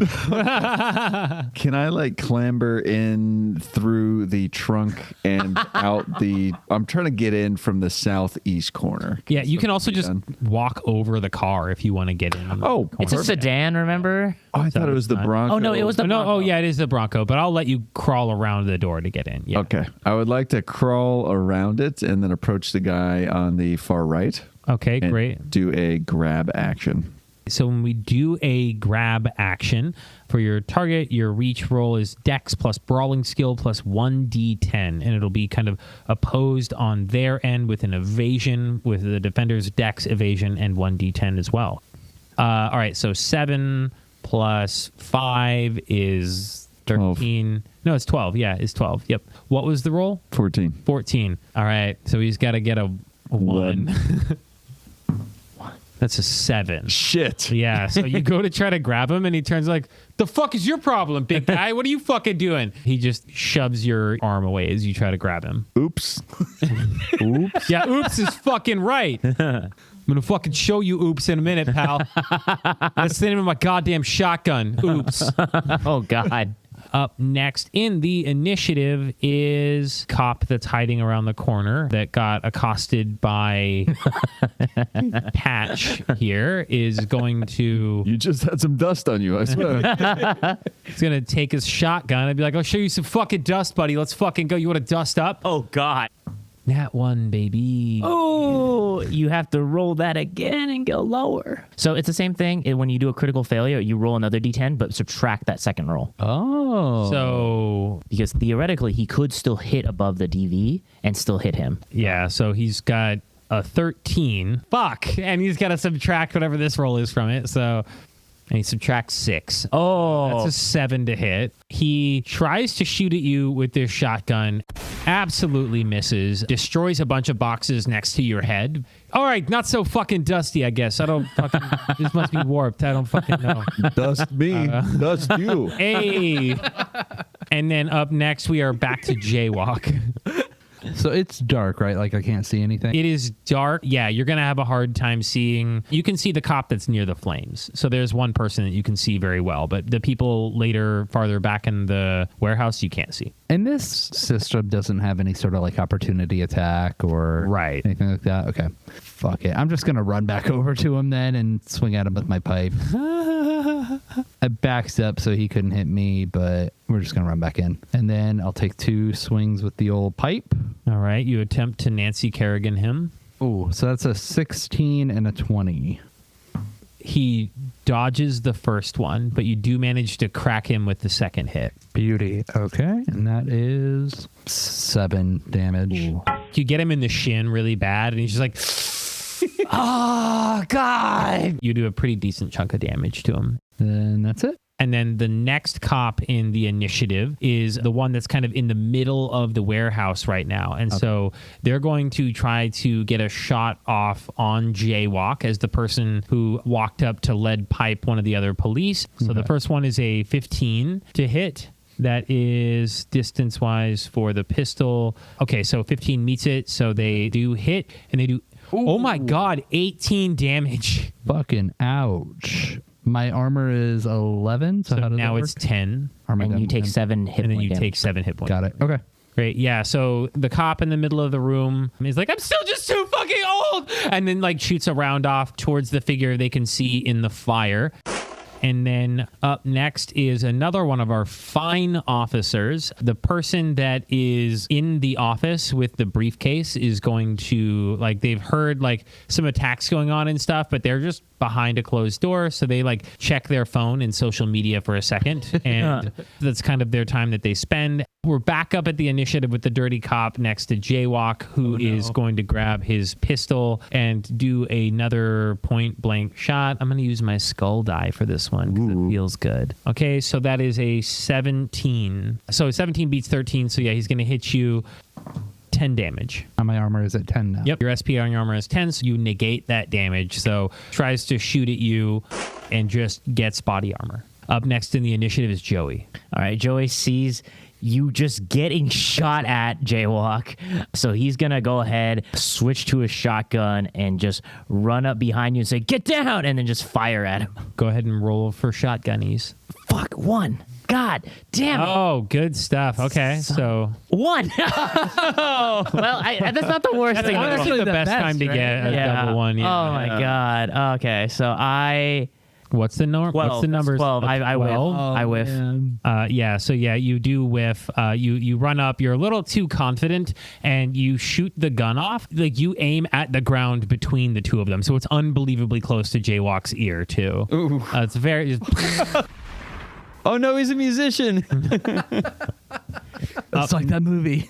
Can I like clamber in through the trunk and out the... I'm trying to get in from the southeast corner. Yeah, you can also just done? walk over the car if you want to get in. On the Oh, corner. It's a sedan, remember? Oh, I thought it was the Bronco. Oh, no, it was the No, Bronco. oh yeah, it is the Bronco, but I'll let you crawl around the door to get in. Yeah. Okay. I would like to crawl around it and then approach the guy on the far right. Okay, And great. do a grab action. So when we do a grab action for your target, your reach roll is Dex plus Brawling Skill plus 1d10, and it'll be kind of opposed on their end with an evasion, with the defender's Dex, evasion, and 1d10 as well. All right, so 7 plus 5 is 13. No, it's 12. Yeah, it's 12. Yep. What was the roll? 14. 14. All right, so he's got to get a 1. That's a 7. Shit. Yeah, so you go to try to grab him, and he turns like, the fuck is your problem, big guy? What are you fucking doing? He just shoves your arm away as you try to grab him. Oops. Oops. Yeah, oops is fucking right. I'm going to fucking show you oops in a minute, pal. That's the name of my goddamn shotgun. Oops. Oh, God. Up next in the initiative is cop that's hiding around the corner that got accosted by Patch here is going to... You just had some dust on you, I swear. He's going to take his shotgun and be like, I'll show you some fucking dust, buddy. Let's fucking go. You want to dust up? Oh, God. Nat 1, baby. Oh, you have to roll that again and go lower. So it's the same thing. When you do a critical failure, you roll another d10, but subtract that second roll. Oh. So, Because theoretically, he could still hit above the DV and still hit him. yeah, so he's got a 13. Fuck. And he's got to subtract whatever this roll is from it. So, and he subtracts 6. Oh. That's a 7 to hit. He tries to shoot at you with this shotgun, absolutely misses, destroys a bunch of boxes next to your head. All right, not so fucking dusty, I guess. I don't fucking... This must be warped. I don't fucking know. Dust me. Dust you. Hey! And then up next, we are back to Jaywalk. So it's dark, right? Like I can't see anything. It is dark. Yeah, you're going to have a hard time seeing. You can see the cop that's near the flames. So there's one person that you can see very well, but the people later farther back in the warehouse you can't see. And this system doesn't have any sort of like opportunity attack or anything like that. Okay. Fuck it. I'm just going to run back over to him then and swing at him with my pipe. I backed up so he couldn't hit me, but we're just going to run back in. And then I'll take 2 swings with the old pipe. All right. You attempt to Nancy Kerrigan him. Oh, so that's a 16 and a 20. He dodges the first one, but you do manage to crack him with the second hit. Beauty. Okay. And that is 7 damage. Ooh. You get him in the shin really bad, and he's just like, oh, God. You do a pretty decent chunk of damage to him. Then that's it. And then the next cop in the initiative is the one that's kind of in the middle of the warehouse right now. And so they're going to try to get a shot off on Jaywalk as the person who walked up to lead pipe one of the other police. So the first one is a 15 to hit. That is distance-wise for the pistol. Okay, so 15 meets it. So they do hit, and they do, oh my God, 18 damage. Fucking ouch. My armor is 11. So how does now that work? it's 10. And you take 7 hit points. And then you take 7 hit points. Got it. Okay. Great. Yeah. So the cop in the middle of the room is like, I'm still just too fucking old. And then like shoots a round off towards the figure they can see in the fire. And then up next is another one of our fine officers. The person that is in the office with the briefcase is going to, like, they've heard like some attacks going on and stuff, but they're just behind a closed door. So they like check their phone and social media for a second. And that's kind of their time that they spend. We're back up at the initiative with the dirty cop next to Jaywalk, who is going to grab his pistol and do another point blank shot. I'm going to use my skull die for this one because it feels good. Okay, so that is a 17. So 17 beats 13. So yeah, he's going to hit you 10 damage. My armor is at 10 now. Yep, your SP on your armor is 10, so you negate that damage. So tries to shoot at you and just gets body armor. Up next in the initiative is Joey. All right, Joey sees you just getting shot at, Jaywalk. So he's going to go ahead, switch to a shotgun, and just run up behind you and say, get down, and then just fire at him. Go ahead and roll for shotgunnies. Fuck, 1. God damn it. Oh, good stuff. Okay, so 1. Well, that's not the worst thing. That's actually the best time to get a double 1. Yeah. Oh, my God. Okay, so What's the number? What's the numbers? 12. I whiff. I whiff. Yeah. So yeah, you do whiff. You run up. You're a little too confident, and you shoot the gun off. Like you aim at the ground between the two of them, so it's unbelievably close to Jaywalk's ear too. Ooh. It's very. Oh no, he's a musician. It's like that movie.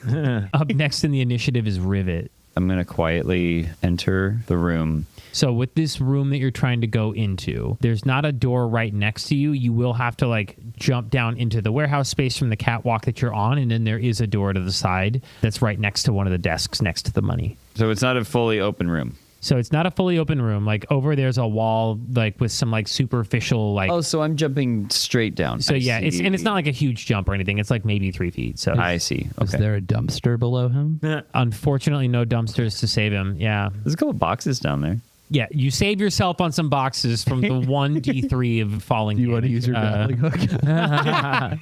Up next in the initiative is Rivet. I'm gonna quietly enter the room. So with this room that you're trying to go into, there's not a door right next to you. You will have to like jump down into the warehouse space from the catwalk that you're on, and then there is a door to the side that's right next to one of the desks next to the money. So it's not a fully open room. So it's not a fully open room. Like over there's a wall like with some like superficial like. Oh, so I'm jumping straight down. So yeah, it's not like a huge jump or anything. It's like maybe 3 feet. So I see. Okay. Is there a dumpster below him? Unfortunately, no dumpsters to save him. Yeah. There's a couple boxes down there. Yeah, you save yourself on some boxes from the 1d3 of falling. Do you want to use your grappling hook?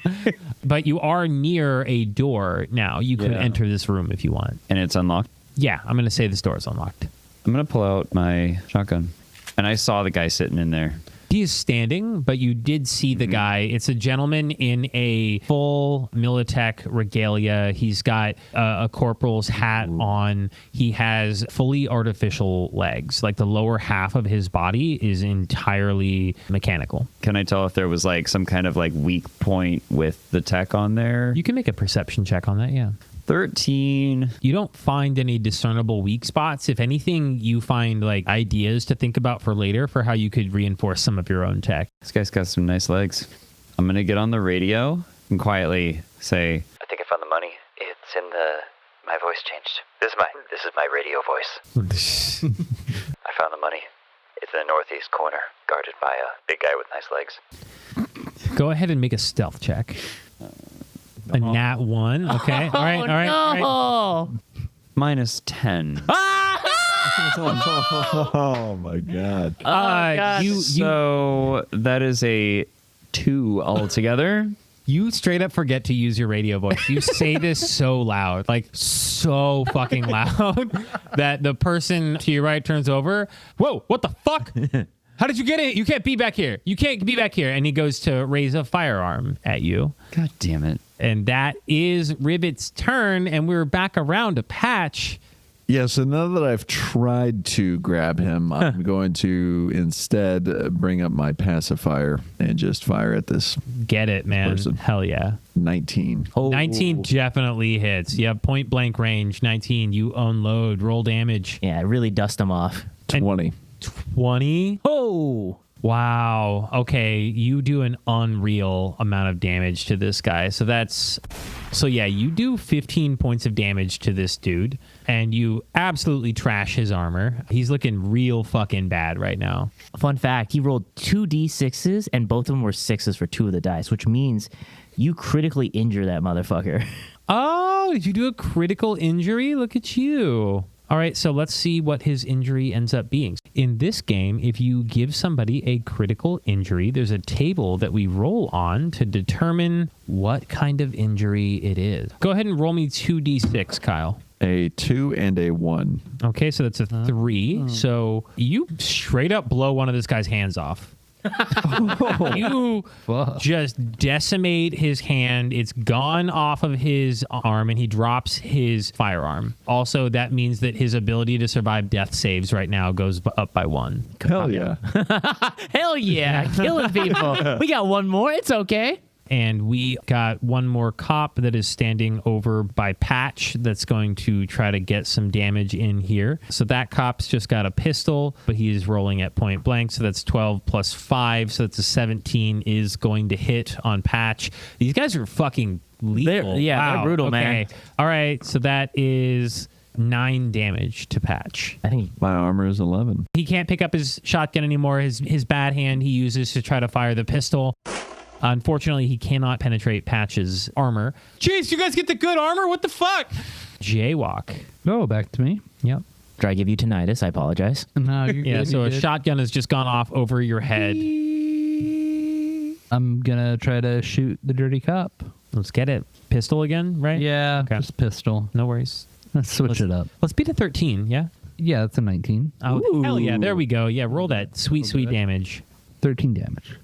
But you are near a door now. You could enter this room if you want. And it's unlocked? Yeah, I'm going to say this door is unlocked. I'm going to pull out my shotgun. And I saw the guy sitting in there. He is standing, but you did see the guy. It's a gentleman in a full Militech regalia. He's got a corporal's hat on. He has fully artificial legs. Like the lower half of his body is entirely mechanical. Can I tell if there was like some kind of like weak point with the tech on there? You can make a perception check on that, yeah. 13. You don't find any discernible weak spots. If anything, you find like ideas to think about for later for how you could reinforce some of your own tech. This guy's got some nice legs. I'm going to get on the radio and quietly say, I think I found the money. It's in my voice changed. This is my radio voice. I found the money. It's in the northeast corner, guarded by a big guy with nice legs. Go ahead and make a stealth check. A nat 1. Okay. All right. No. minus 10. Oh my God. So that is a 2 altogether. You straight up forget to use your radio voice. You say this so loud, like so fucking loud, that the person to your right turns over. Whoa, what the fuck? How did you get in? You can't be back here. You can't be back here. And he goes to raise a firearm at you. God damn it. And that is Rivet's turn, and we're back around to Patch. Yeah, so now that I've tried to grab him, I'm going to instead bring up my pacifier and just fire at this Get it, man. person. Hell yeah. 19. 19 definitely hits. You have point blank range. 19, you unload. Roll damage. Yeah, really dust him off. 20. 20. Oh, Wow. Okay, you do an unreal amount of damage to this guy. So yeah, you do 15 points of damage to this dude, and you absolutely trash his armor. He's looking real fucking bad right now. fun fact, he rolled 2d6s, and both of them were 6s for 2 of the dice, which means you critically injure that motherfucker. Oh, did you do a critical injury? Look at you. All right, so let's see what his injury ends up being. In this game, if you give somebody a critical injury, there's a table that we roll on to determine what kind of injury it is. Go ahead and roll me 2d6, Kyle. A 2 and a 1. Okay, so that's a 3. So you straight up blow one of this guy's hands off. You just decimate his hand. It's gone off of his arm, and he drops his firearm. Also, that means that his ability to survive death saves right now goes up by 1. Hell yeah. Hell yeah, killing people. We got one more. It's okay. And we got one more cop that is standing over by Patch that's going to try to get some damage in here. So that cop's just got a pistol, but he is rolling at point blank. So that's 12 plus 5. So that's a 17 is going to hit on Patch. These guys are fucking lethal. They're brutal, man. All right. So that is 9 damage to Patch. I think My armor is 11. He can't pick up his shotgun anymore. His bad hand he uses to try to fire the pistol. Unfortunately, he cannot penetrate Patch's armor. Jeez, you guys get the good armor? What the fuck? Jaywalk. Oh, back to me. Yep. did I give you tinnitus? I apologize. No, you're Yeah, good, so you're a good. shotgun has just gone off over your head. I'm gonna try to shoot the dirty cop. Let's get it. Pistol again, right? Yeah, Okay. just pistol. No worries. Let's switch it up. Let's beat a 13, yeah? Yeah, that's a 19. Oh, hell yeah. There we go. Yeah, roll that sweet damage. 13 damage.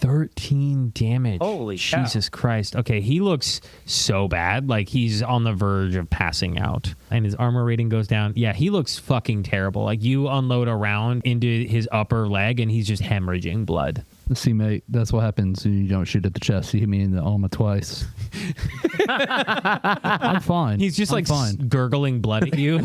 13 damage. Holy cow. Jesus Christ. Okay, he looks so bad. Like he's on the verge of passing out. And his armor rating goes down. Yeah, he looks fucking terrible. Like you unload a round into his upper leg and he's just hemorrhaging blood. See, mate, that's what happens when you don't shoot at the chest. You hit me in the Alma twice. I'm fine. He's just I'm like fine. gurgling blood at you.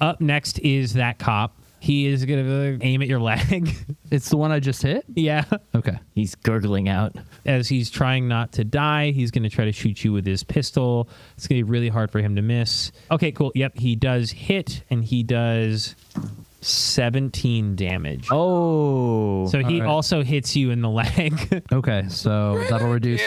Up next is that cop. He is going to aim at your leg. It's the one I just hit? Yeah. Okay. He's gurgling out. As he's trying not to die, he's going to try to shoot you with his pistol. It's going to be really hard for him to miss. Okay, cool. Yep, he does hit, and he does 17 damage. Oh. So he all right. also hits you in the leg. Okay, so that'll reduce.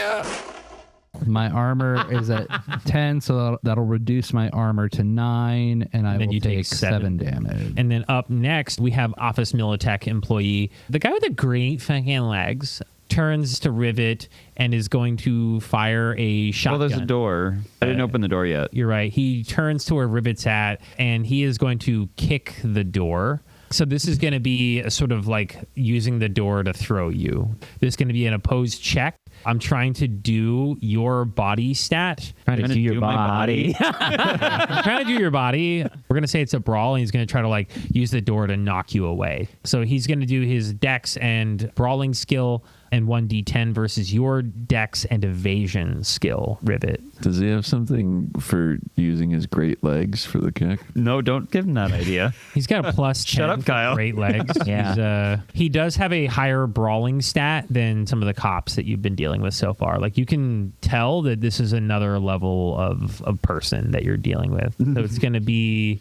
My armor is at 10, so that'll reduce my armor to 9, and I then will you take take 7 damage. And then up next, we have Office Militech employee. The guy with the great fucking legs turns to Rivet and is going to fire a shotgun. Well, there's a door. I didn't open the door yet. You're right. He turns to where Rivet's at, and he is going to kick the door. So this is going to be a sort of like using the door to throw you. This is going to be an opposed check. I'm trying to do your body stat. Trying to do your my body. I'm trying to do your body. We're going to say it's a brawl, and he's going to try to like use the door to knock you away. So he's going to do his dex and brawling skill and 1d10 versus your dex and evasion skill, Rivet. Does he have something for using his great legs for the kick? No, don't give him that idea. He's got a plus 10 Shut up, for Kyle. great legs. Yeah. He does have a higher brawling stat than some of the cops that you've been dealing with so far. Like you can tell that this is another level of person that you're dealing with. So it's going to be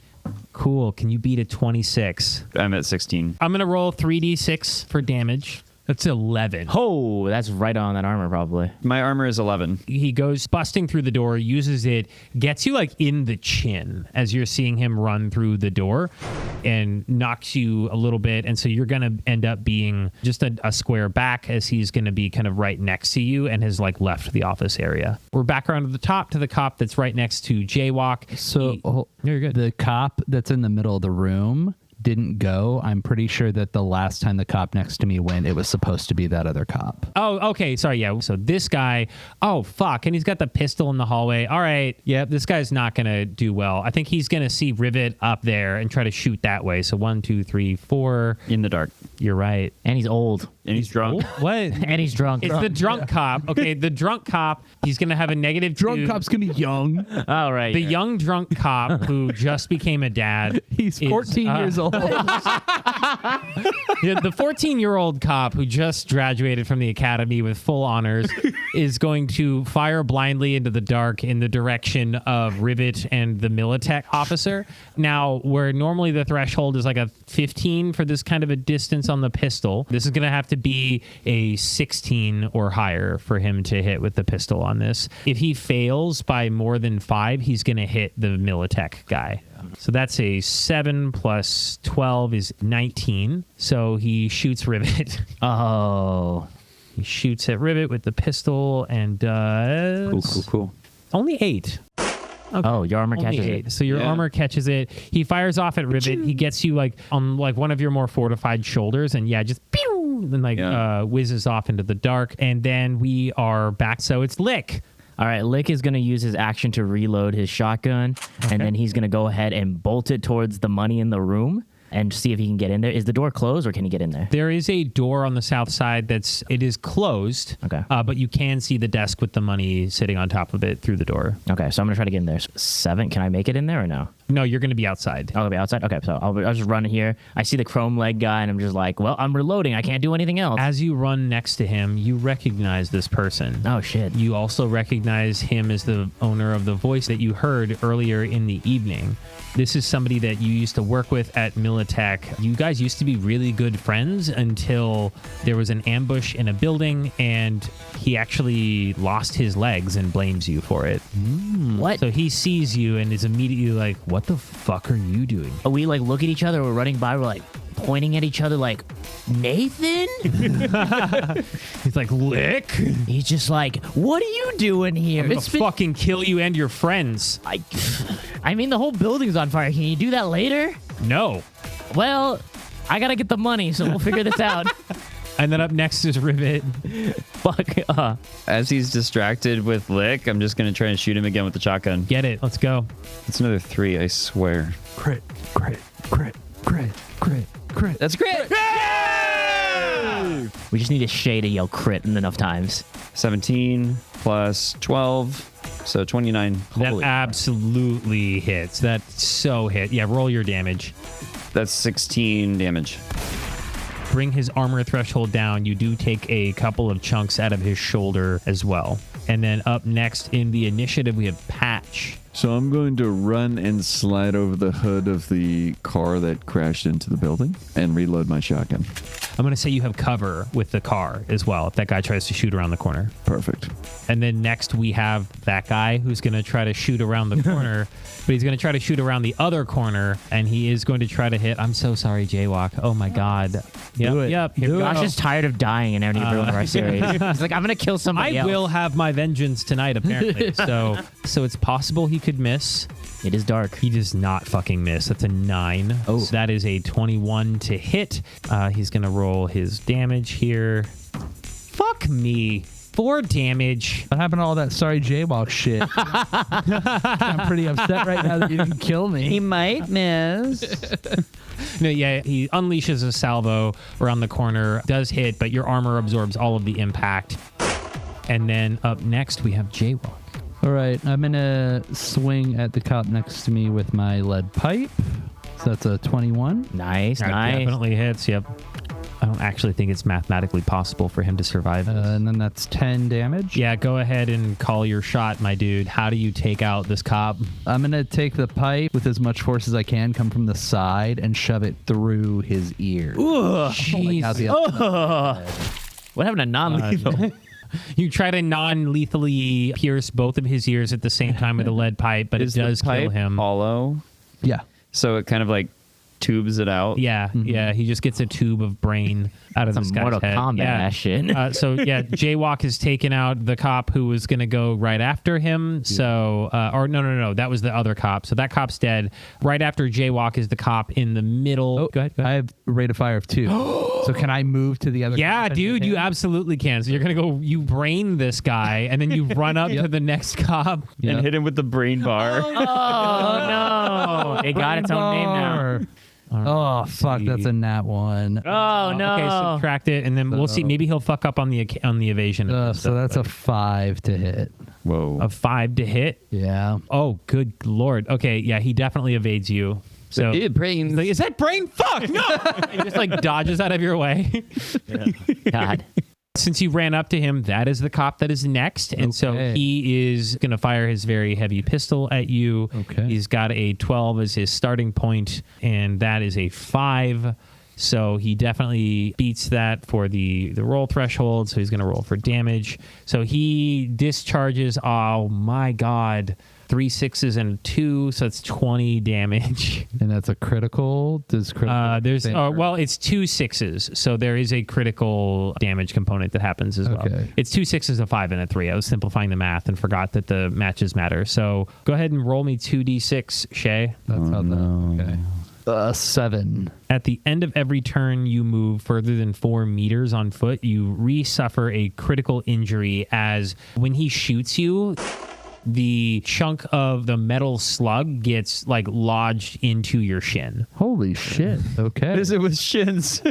cool. Can you beat a 26? I'm at 16. I'm going to roll 3d6 for damage. That's 11. Oh, that's right on that armor, probably. My armor is 11. He goes busting through the door, uses it, gets you like in the chin as you're seeing him run through the door, and knocks you a little bit. And so you're going to end up being just a square back, as he's going to be kind of right next to you and has like left the office area. We're back around to the top to the cop that's right next to Jaywalk. So You're good. the cop that's in the middle of the room didn't go. I'm pretty sure that the last time the cop next to me went, it was supposed to be that other cop. Oh, okay. Sorry. Yeah. So this guy, oh, fuck. And he's got the pistol in the hallway. All right. Yeah. This guy's not going to do well. I think he's going to see Rivet up there and try to shoot that way. So 1, 2, 3, 4. In the dark. You're right. And he's old. And he's drunk. What? And he's drunk. It's the drunk cop. Okay. The drunk cop, he's going to have a negative Drunk 2. cop's gonna be young. All right. The young drunk cop who just became a dad. He's is, 14 years old. Yeah, the 14-year-old cop who just graduated from the academy with full honors is going to fire blindly into the dark in the direction of Rivet and the Militech officer. Now, where normally the threshold is like a 15 for this kind of a distance on the pistol, this is going to have to be a 16 or higher for him to hit with the pistol on this. If he fails by more than 5, he's going to hit the Militech guy. So that's a 7 plus 12 is 19. So he shoots Rivet. Oh. He shoots at Rivet with the pistol and does Cool. only 8. Okay. Oh, your armor Only catches 8. it. So your armor catches it. He fires off at Rivet. He gets you like on like one of your more fortified shoulders, and just pew, and like whizzes off into the dark. And then we are back. So it's Lick. All right, Lick is going to use his action to reload his shotgun, and then he's going to go ahead and bolt it towards the money in the room and see if he can get in there. Is the door closed, or can he get in there? There is a door on the south side it is closed. Okay. But you can see the desk with the money sitting on top of it through the door. Okay, so I'm going to try to get in there. 7, can I make it in there or no? No, you're going to be outside. I'll be outside? Okay, so I'll just run here. I see the chrome leg guy, and I'm just like, well, I'm reloading. I can't do anything else. As you run next to him, you recognize this person. Oh, shit. You also recognize him as the owner of the voice that you heard earlier in the evening. This is somebody that you used to work with at Militech. You guys used to be really good friends until there was an ambush in a building, and he actually lost his legs and blames you for it. What? So he sees you and is immediately like, what the fuck are you doing? We like look at each other, we're running by, we're like pointing at each other like, Nathan? He's like, Lick? He's just like, what are you doing here? I'm gonna fucking kill you and your friends. I mean, the whole building's on fire. Can you do that later? No. Well, I gotta get the money, so we'll figure this out. And then up next is Rivet. Fuck. As he's distracted with Lick, I'm just going to try and shoot him again with the shotgun. Get it. Let's go. It's another 3, I swear. Crit. That's great! We just need a Shea to yell crit enough times. 17 plus 12, so 29. That Holy absolutely hits. That's so hit. Yeah, roll your damage. That's 16 damage. Bring his armor threshold down. You do take a couple of chunks out of his shoulder as well. And then up next in the initiative, we have Patch. So I'm going to run and slide over the hood of the car that crashed into the building and reload my shotgun. I'm going to say you have cover with the car as well if that guy tries to shoot around the corner. Perfect. And then next we have that guy who's going to try to shoot around the corner, but he's going to try to shoot around the other corner, and he is going to try to hit. I'm so sorry, Jaywalk. Oh my God. Yep. Here we Josh go. is tired of dying in every one of our series. He's like, I'm going to kill somebody I else. will have my vengeance tonight, apparently. so it's possible he could miss. It is dark. He does not fucking miss. That's a 9. Oh. So that is a 21 to hit. He's going to roll his damage here. Fuck me. 4 damage. What happened to all that sorry Jaywalk shit? I'm pretty upset right now that you didn't kill me. He might miss. No, yeah, he unleashes a salvo around the corner. Does hit, but your armor absorbs all of the impact. And then up next, we have Jaywalk. All right, I'm going to swing at the cop next to me with my lead pipe. So that's a 21. Nice, That nice. definitely hits, yep. I don't actually think it's mathematically possible for him to survive this. And then that's 10 damage. Yeah, go ahead and call your shot, my dude. How do you take out this cop? I'm going to take the pipe with as much force as I can, come from the side, and shove it through his ear. Jeez. What happened to non-lethal? You try to non-lethally pierce both of his ears at the same time with a lead pipe, but it does the pipe kill him. hollow? Yeah. So it kind of like tubes it out? Yeah, yeah. He just gets a tube of brain out of this Some guy's Mortal head. Kombat Yeah. shit. Jaywalk has taken out the cop who was going to go right after him. So, no, that was the other cop. So that cop's dead. Right after Jaywalk is the cop in the middle. Oh, Go ahead. I have rate of fire of 2. So can I move to the other? Yeah, dude, you absolutely can. So you're going to go, you brain this guy, and then you run up to the next cop. And hit him with the brain bar. Oh, no. It got its own name now. Oh, fuck. That's a nat 1. Oh, no. Okay, subtract it, and then we'll see. Maybe he'll fuck up on the evasion. So that's a 5 to hit. Whoa. A 5 to hit. Yeah. Oh, good lord. Okay, yeah, he definitely evades you. So brains. he's like, is that brain? Fuck no! He just like dodges out of your way. God. Since you ran up to him, that is the cop that is next, and so he is going to fire his very heavy pistol at you. Okay. He's got a 12 as his starting point, and that is a 5. So he definitely beats that for the roll threshold. So he's going to roll for damage. So he discharges. Oh my god. 3 6s and a 2, so it's 20 damage. And that's a critical? Does critical it's 2 6s, so there is a critical damage component that happens as well. Okay. It's 2 6s, a 5, and a 3. I was simplifying the math and forgot that the matches matter. So go ahead and roll me 2d6, Shea. That's how that. Okay. 7. At the end of every turn you move further than 4 meters on foot, you re-suffer a critical injury as when he shoots you, the chunk of the metal slug gets like lodged into your shin. Holy shit. Okay. It was shins.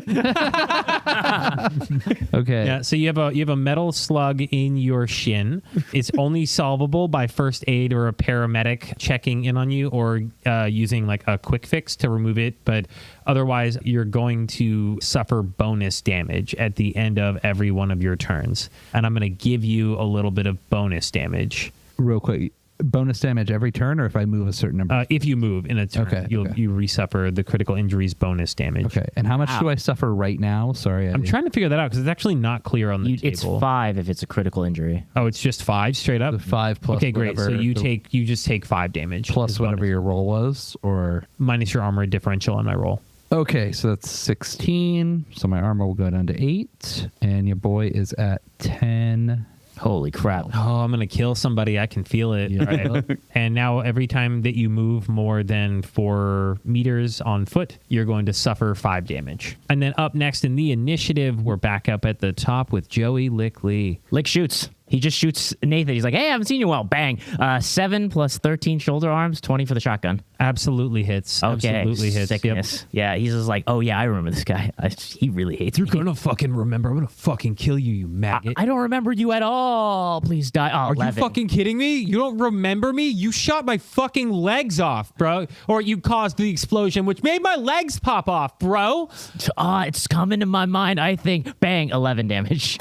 Okay. Yeah, so you have a metal slug in your shin. It's only solvable by first aid or a paramedic checking in on you or using like a quick fix to remove it, but otherwise you're going to suffer bonus damage at the end of every one of your turns. And I'm going to give you a little bit of bonus damage. Real quick, bonus damage every turn, or if I move a certain number? If you move in a turn, you re-suffer the critical injuries bonus damage. Okay, and how much do I suffer right now? Sorry. I'm trying to figure that out because it's actually not clear on the table. It's 5 if it's a critical injury. Oh, it's just 5 straight up? The 5 plus okay, great. whatever, So you just take 5 damage. plus whatever your roll was, or... Minus your armor differential on my roll. Okay, so that's 16. So my armor will go down to 8, and your boy is at 10. Holy crap. Oh, I'm going to kill somebody. I can feel it. Yeah. Right. And now every time that you move more than 4 meters on foot, you're going to suffer 5 damage. And then up next in the initiative, we're back up at the top with Joey Lickley. Lick shoots. He just shoots Nathan. He's like, hey, I haven't seen you well. Bang. 7 plus 13 shoulder arms, 20 for the shotgun. Absolutely hits. Okay. Absolutely hits. Sickness. Yep. Yeah, he's just like, oh, yeah, I remember this guy. He really hates me. You're going to fucking remember. I'm going to fucking kill you, you maggot. I don't remember you at all. Please die. Oh, Are 11. you fucking kidding me? You don't remember me? You shot my fucking legs off, bro. Or you caused the explosion, which made my legs pop off, bro. It's coming to my mind, I think. Bang, 11 damage.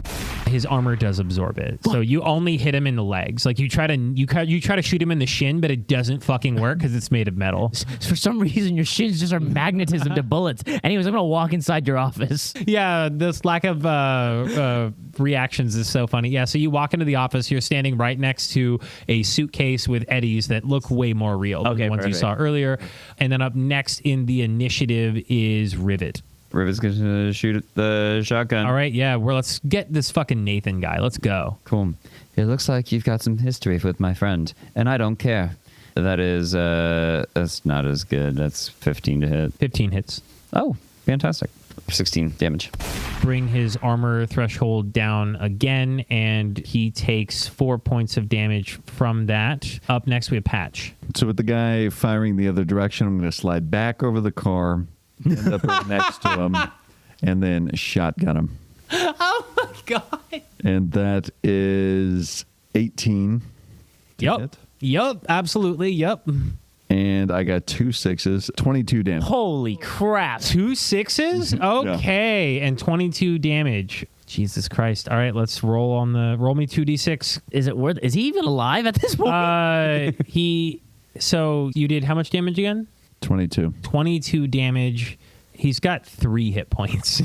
His armor does absorb it. So you only hit him in the legs. Like you try to shoot him in the shin, but it doesn't fucking work because it's made of metal. For some reason, your shins just are magnetism to bullets. Anyways, I'm going to walk inside your office. Yeah, this lack of reactions is so funny. Yeah, so you walk into the office. You're standing right next to a suitcase with eddies that look way more real than the ones you saw earlier. And then up next in the initiative is Rivet. Rivet's going to shoot at the shotgun. All right, yeah, let's get this fucking Nathan guy. Let's go. Cool. It looks like you've got some history with my friend, and I don't care. That is, that's not as good. That's 15 to hit. 15 hits. Oh, fantastic. 16 damage. Bring his armor threshold down again, and he takes 4 points of damage from that. Up next, we have Patch. So with the guy firing the other direction, I'm going to slide back over the car, end up right next to him, and then shotgun him. Oh my god! And that is 18. Yep, absolutely, yep. And and I got 2 6s, 22 damage. Holy crap. 2 6s? Okay, and 22 damage. Jesus Christ. All right, let's roll me 2d6. Is he even alive at this point? So you did how much damage again? 22. 22 damage. He's got 3 hit points.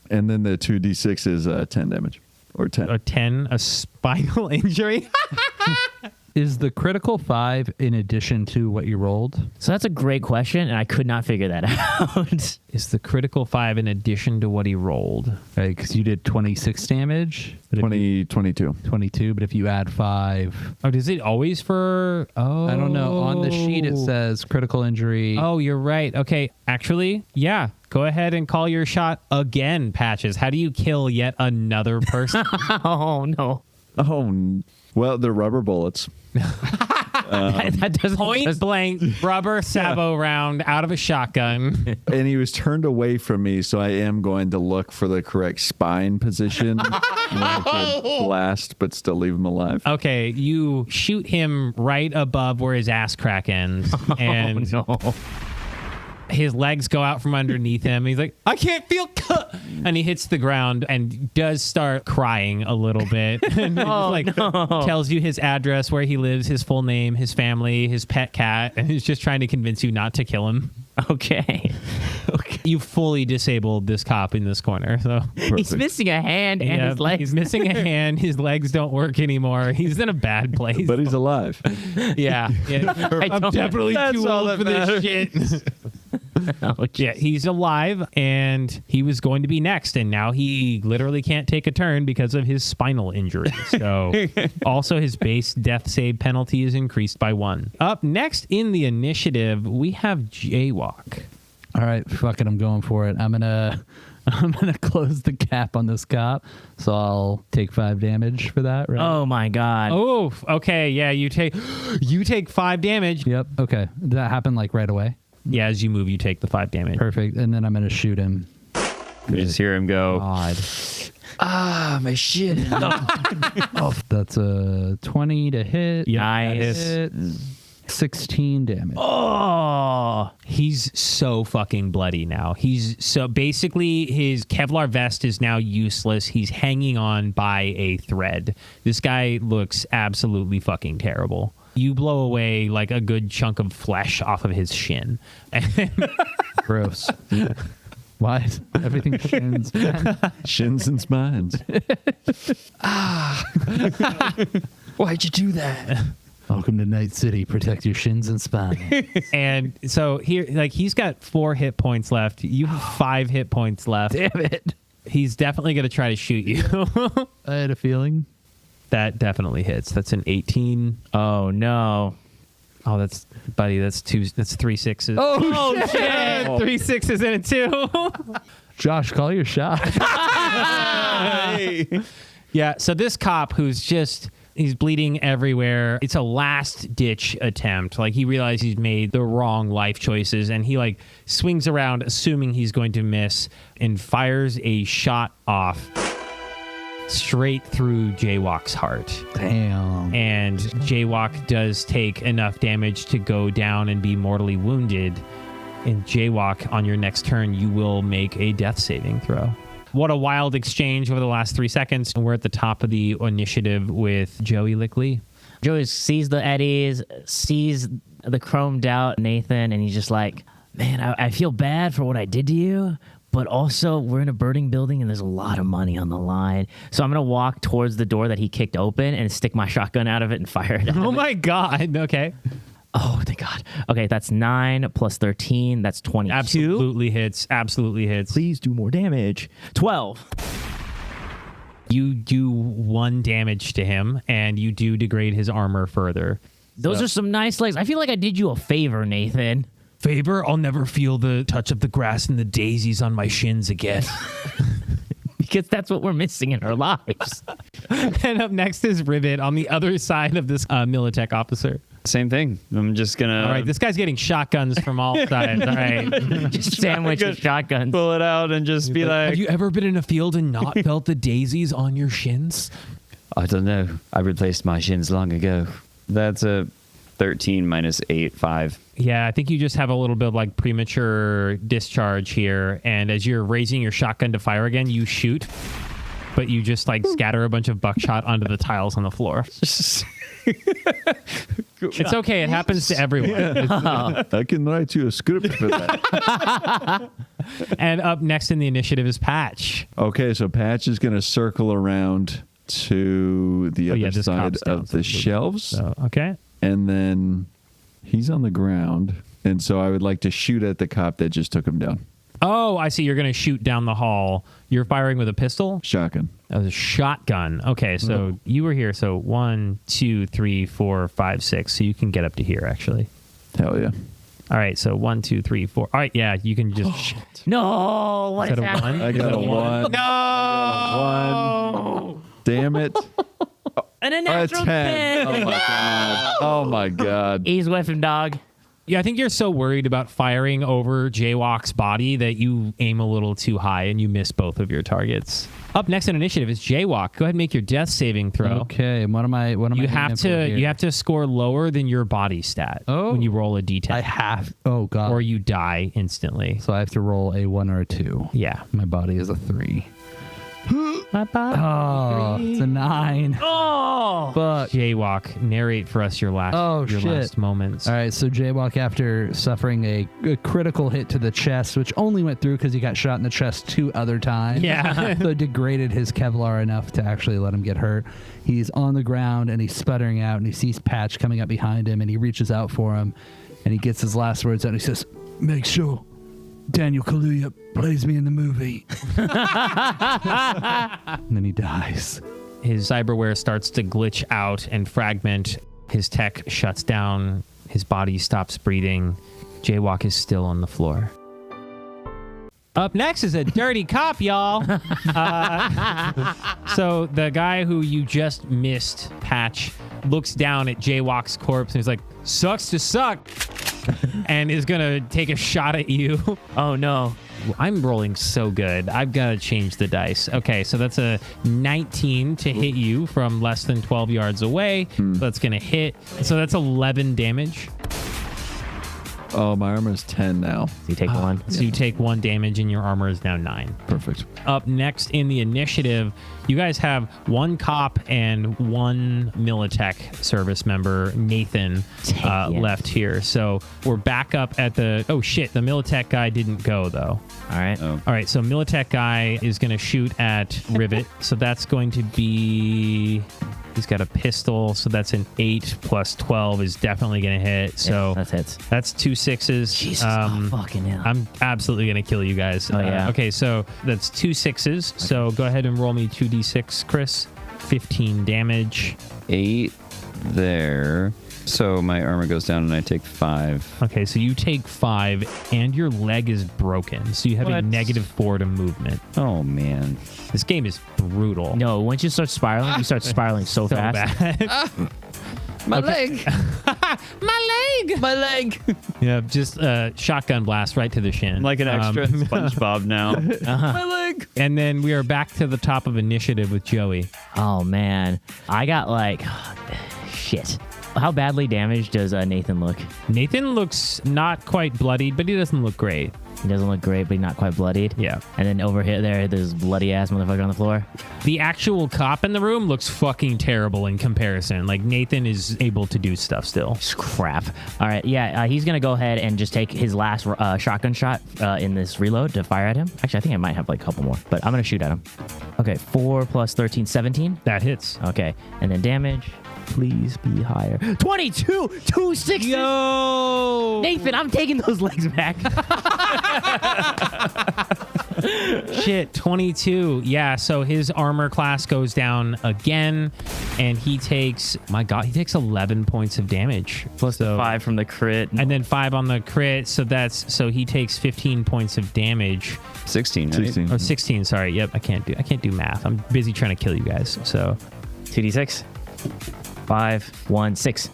And then the 2d6 is 10 damage. Or 10. A 10, a spinal injury. Is the critical 5 in addition to what you rolled? So that's a great question, and I could not figure that out. Is the critical 5 in addition to what he rolled? Right, because you did 26 damage. 22. 22, but if you add 5... Oh, does it always for... Oh. I don't know. On the sheet, it says critical injury. Oh, you're right. Okay. Actually, yeah. Go ahead and call your shot again, Patches. How do you kill yet another person? Oh, no. Oh, well, they're rubber bullets. That doesn't Point blank rubber salvo round out of a shotgun. And he was turned away from me, so I am going to look for the correct spine position. To blast, but still leave him alive. Okay, you shoot him right above where his ass crack ends. And his legs go out from underneath him. He's like, I can't feel and he hits the ground and does start crying a little bit. And tells you his address, where he lives, his full name, his family, his pet cat, and he's just trying to convince you not to kill him. Okay. You fully disabled this cop in this corner. So He's missing a hand and his legs. He's missing a hand. His legs don't work anymore. He's in a bad place. But he's alive. Yeah. I'm definitely too old for this shit. Yeah, he's alive, and he was going to be next, and now he literally can't take a turn because of his spinal injury. So also his base death save penalty is increased by 1. Up next in the initiative, we have Jaywalk. All right, fuck it, I'm going for it. I'm gonna close the gap on this cop, so I'll take 5 damage for that. Right? Oh my god. Oh, okay, yeah, you take 5 damage. Yep. Okay, that happened like right away. Yeah, as you move, you take the 5 damage. Perfect, and then I'm gonna shoot him. You just hear him go, God. ah, my shit. Oh, that's a 20 to hit. Yep, Nice. Hit. 16 damage. Oh, he's so fucking bloody now. Basically his Kevlar vest is now useless. He's hanging on by a thread. This guy looks absolutely fucking terrible. You blow away like a good chunk of flesh off of his shin. Gross. Why is everything shins? Shins and spines. Why'd you do that? Welcome to Night City. Protect your shins and spine. And so here, like, he's got 4 hit points left. You have 5 hit points left. Damn it. He's definitely going to try to shoot you. I had a feeling. That definitely hits. That's an 18. Oh no. Oh, that's 3 6s. Oh, shit. 3 6s and a 2. Josh, call your shot. Yeah, so this cop who's he's bleeding everywhere. It's a last ditch attempt. Like, he realized he's made the wrong life choices, and he like swings around assuming he's going to miss and fires a shot off straight through Jaywalk's heart. Damn. And Jaywalk does take enough damage to go down and be mortally wounded. And Jaywalk, on your next turn, you will make a death saving throw. What a wild exchange over the last 3 seconds. And we're at the top of the initiative with Joey Lickley. Joey sees the eddies, sees the chromed out Nathan, and he's just like, man, I feel bad for what I did to you, but also we're in a burning building and there's a lot of money on the line. So I'm going to walk towards the door that he kicked open and stick my shotgun out of it and fire it at Oh him. my God. Okay. Oh, thank God. Okay, that's 9 plus 13. That's 22. Absolutely hits. Absolutely hits. Please do more damage. 12. You do 1 damage to him, and you do degrade his armor further. Those are some nice legs. I feel like I did you a favor, Nathan. Favor, I'll never feel the touch of the grass and the daisies on my shins again. Because that's what we're missing in our lives. And up next is Rivet on the other side of this Militech officer. Same thing. I'm just going to... All right, this guy's getting shotguns from all sides. All right. Just sandwich with shotguns. pull it out and just be like... Have you ever been in a field and not felt the daisies on your shins? I don't know. I replaced my shins long ago. That's a 13 minus 8, 5. Yeah, I think you just have a little bit of like premature discharge here. And as you're raising your shotgun to fire again, you shoot, but you just like scatter a bunch of buckshot onto the tiles on the floor. It's okay. It happens to everyone. I can write you a script for that. And up next in the initiative is Patch. Okay, so Patch is going to circle around to the other this side cop's down, of so the shelves. So, okay. And then he's on the ground. And so I would like to shoot at the cop that just took him down. Oh, I see. You're going to shoot down the hall. You're firing with a pistol? Shotgun. That was a shotgun. Okay, so you were here. So 1, 2, 3, 4, 5, 6. So you can get up to here, actually. Hell yeah. All right, so 1, 2, 3, 4. All right, yeah, you can just... No, what Is is that a happening? one? I got a 1. No! One. Damn it. And a A natural 10. 10. Oh, my God. Oh, my God. He's with him, dog. Yeah, I think you're so worried about firing over Jaywalk's body that you aim a little too high and you miss both of your targets. Up next in initiative is Jaywalk. Go ahead and make your death saving throw. Okay, and what am I You have aiming for here? to score lower than your body stat Oh. when you roll a d10. I have. Oh god. or you die instantly. So I have to roll a 1 or a 2. Yeah. My body is a 3. My body. Oh, it's a 9. Oh! Fuck. Jaywalk, narrate for us your shit. last moments. All right, so Jaywalk, after suffering a critical hit to the chest, which only went through because he got shot in the chest 2 other times. Yeah. So it degraded his Kevlar enough to actually let him get hurt. He's on the ground and he's sputtering out and he sees Patch coming up behind him and he reaches out for him and he gets his last words out and he says, "Make sure Daniel Kaluuya plays me in the movie." And then he dies. His cyberware starts to glitch out and fragment. His tech shuts down. His body stops breathing. Jaywalk is still on the floor. Up next is a dirty cop, y'all. So the guy who you just missed, Patch, looks down at Jaywalk's corpse and he's like, "Sucks to suck," and is going to take a shot at you. Oh, no. I'm rolling so good. I've got to change the dice. Okay, so that's a 19 to hit you from less than 12 yards away. So that's going to hit. So that's 11 damage. Oh, my armor's 10 now. So you take 1. So you take 1 damage and your armor is now 9. Perfect. Up next in the initiative, you guys have 1 cop and 1 Militech service member, Nathan, left here. So we're back up at the... Oh, shit. The Militech guy didn't go, though. All right. Oh. All right, so Militech guy is going to shoot at Rivet. So that's going to be... He's got a pistol, so that's an 8 plus 12 is definitely going to hit. So that hits. that's 2 6s. Jesus, oh, fucking hell. I'm absolutely going to kill you guys. Oh, yeah. Okay, so that's 2 6s. So go ahead and roll me 2d6, Chris. 15 damage. 8 there. So my armor goes down and I take 5. Okay, so you take 5, and your leg is broken. So you have a What? -4 to movement. Oh, man. This game is brutal. No, once you start spiraling, you start spiraling so So fast. bad. My leg. My leg! My leg. Yeah, just shotgun blast right to the shin. I'm like an extra in SpongeBob now. My leg. And then we are back to the top of initiative with Joey. Oh, man. I got like... Shit. How badly damaged does Nathan look? Nathan looks not quite bloodied, but he doesn't look great. He doesn't look great, but he's not quite bloodied. Yeah. And then over here, there's bloody-ass motherfucker on the floor. The actual cop in the room looks fucking terrible in comparison. Like, Nathan is able to do stuff still. Crap. All right, yeah, he's going to go ahead and just take his last shotgun shot in this reload to fire at him. Actually, I think I might have like a couple more, but I'm going to shoot at him. Okay, 4 plus 13, 17. That hits. Okay, and then damage. Please be higher. 22! 2 6s! Yo! Nathan, I'm taking those legs back. Shit, 22. Yeah, so his armor class goes down again, and he takes, my God, he takes 11 points of damage. Plus the 5 from the crit. And then 5 on the crit, so he takes 15 points of damage. 16, right? 16. Or 16, sorry. Yep, I can't do math. I'm busy trying to kill you guys. So 2d6. 5, 1, 6.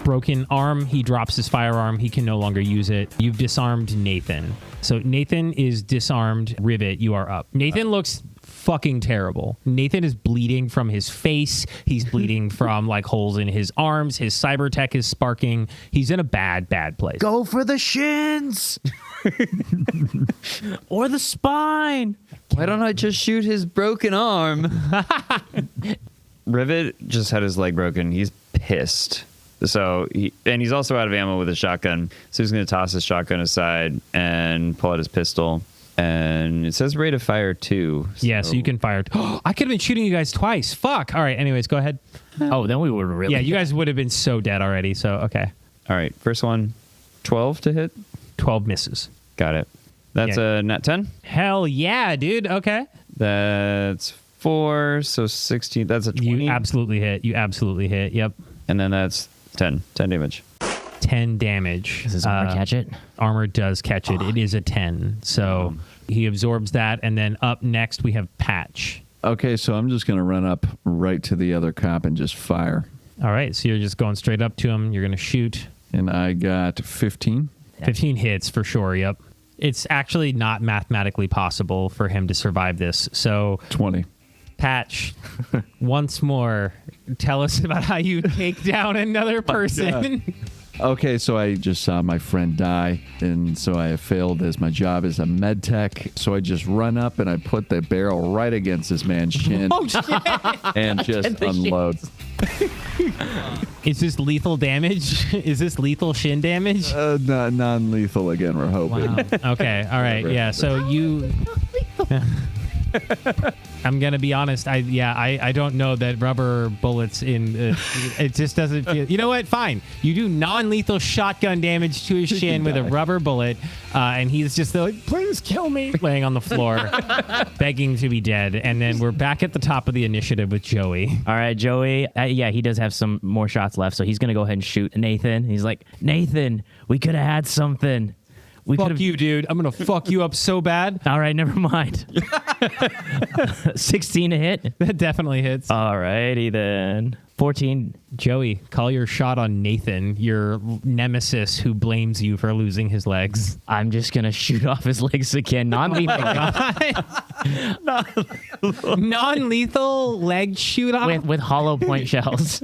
broken arm, he drops his firearm. He can no longer use it. You've disarmed Nathan. So Nathan is disarmed. Rivet, you are up. Nathan looks fucking terrible. Nathan is bleeding from his face. He's bleeding from like holes in his arms. His cyber tech is sparking. He's in a bad place. Go for the shins or the spine. Why don't I just shoot his broken arm? Rivet just had his leg broken. He's pissed. So he's also out of ammo with a shotgun. So he's going to toss his shotgun aside and pull out his pistol. And it says rate of fire 2. Yeah, so you can fire. I could have been shooting you guys twice. Fuck. All right. Anyways, go ahead. Oh, then we would really. Yeah, you guys would have been so dead already. So okay. All right. First one, 12 to hit. 12 misses. Got it. That's a nat 10. Hell yeah, dude. Okay. That's 4. So 16. That's a 20. You absolutely hit. Yep. And then that's 10 damage. 10 damage. Does his armor catch it? Armor does catch it. It is a 10. So he absorbs that. And then up next, we have Patch. Okay, so I'm just going to run up right to the other cop and just fire. All right. So you're just going straight up to him. You're going to shoot. And I got 15. 15 hits for sure. Yep. It's actually not mathematically possible for him to survive this. So 20. Patch, once more, tell us about how you take down another person. Okay, so I just saw my friend die, and so I have failed as my job as a med tech. So I just run up and I put the barrel right against this man's chin Oh, shit. and just unload. Is this lethal damage? Is this lethal shin damage? Non-lethal again, we're hoping. Okay, all right, yeah. So you... I'm gonna be honest. I don't know that rubber bullets in it just doesn't feel. You know what? Fine. You do non-lethal shotgun damage to his shin with a rubber bullet, and he's just like, "Please kill me," laying on the floor, begging to be dead. And then we're back at the top of the initiative with Joey. All right, Joey. He does have some more shots left, so he's gonna go ahead and shoot Nathan. He's like, Nathan, we could have had something. Fuck you, dude. I'm gonna fuck you up so bad. All right, never mind. 16 to hit. That definitely hits. All righty then. 14. Joey, call your shot on Nathan, your nemesis who blames you for losing his legs. I'm just going to shoot off his legs again. Non-lethal leg shoot off? with hollow point shells.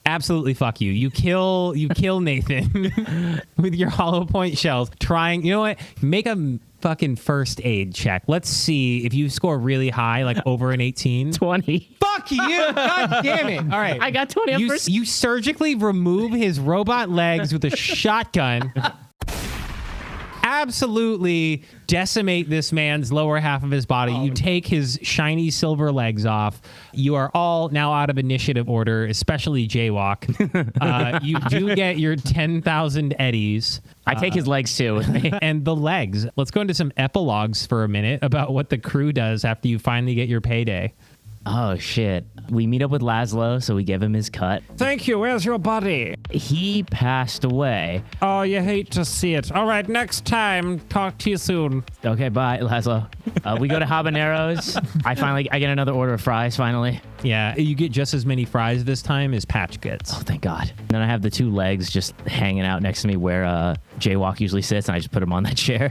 Absolutely fuck you. You kill Nathan with your hollow point shells. Trying, you know what? Make a fucking first aid check. Let's see if you score really high, like over an 18. 20. Fuck you! God damn it! All right, I got 20 on first. You surgically remove his robot legs with a shotgun. Absolutely decimate this man's lower half of his body. You take his shiny silver legs off. You are all now out of initiative order, especially Jaywalk. You do get your 10,000 eddies. I take his legs too with me. And the legs. Let's go into some epilogues for a minute about what the crew does after you finally get your payday. Oh, shit. We meet up with Laszlo, so we give him his cut. Thank you. Where's your body? He passed away. Oh, you hate to see it. All right, next time. Talk to you soon. Okay, bye, Laszlo. We go to Habaneros. I get another order of fries, finally. Yeah, you get just as many fries this time as Patch gets. Oh, thank God. And then I have the 2 legs just hanging out next to me where Jaywalk usually sits, and I just put him on that chair.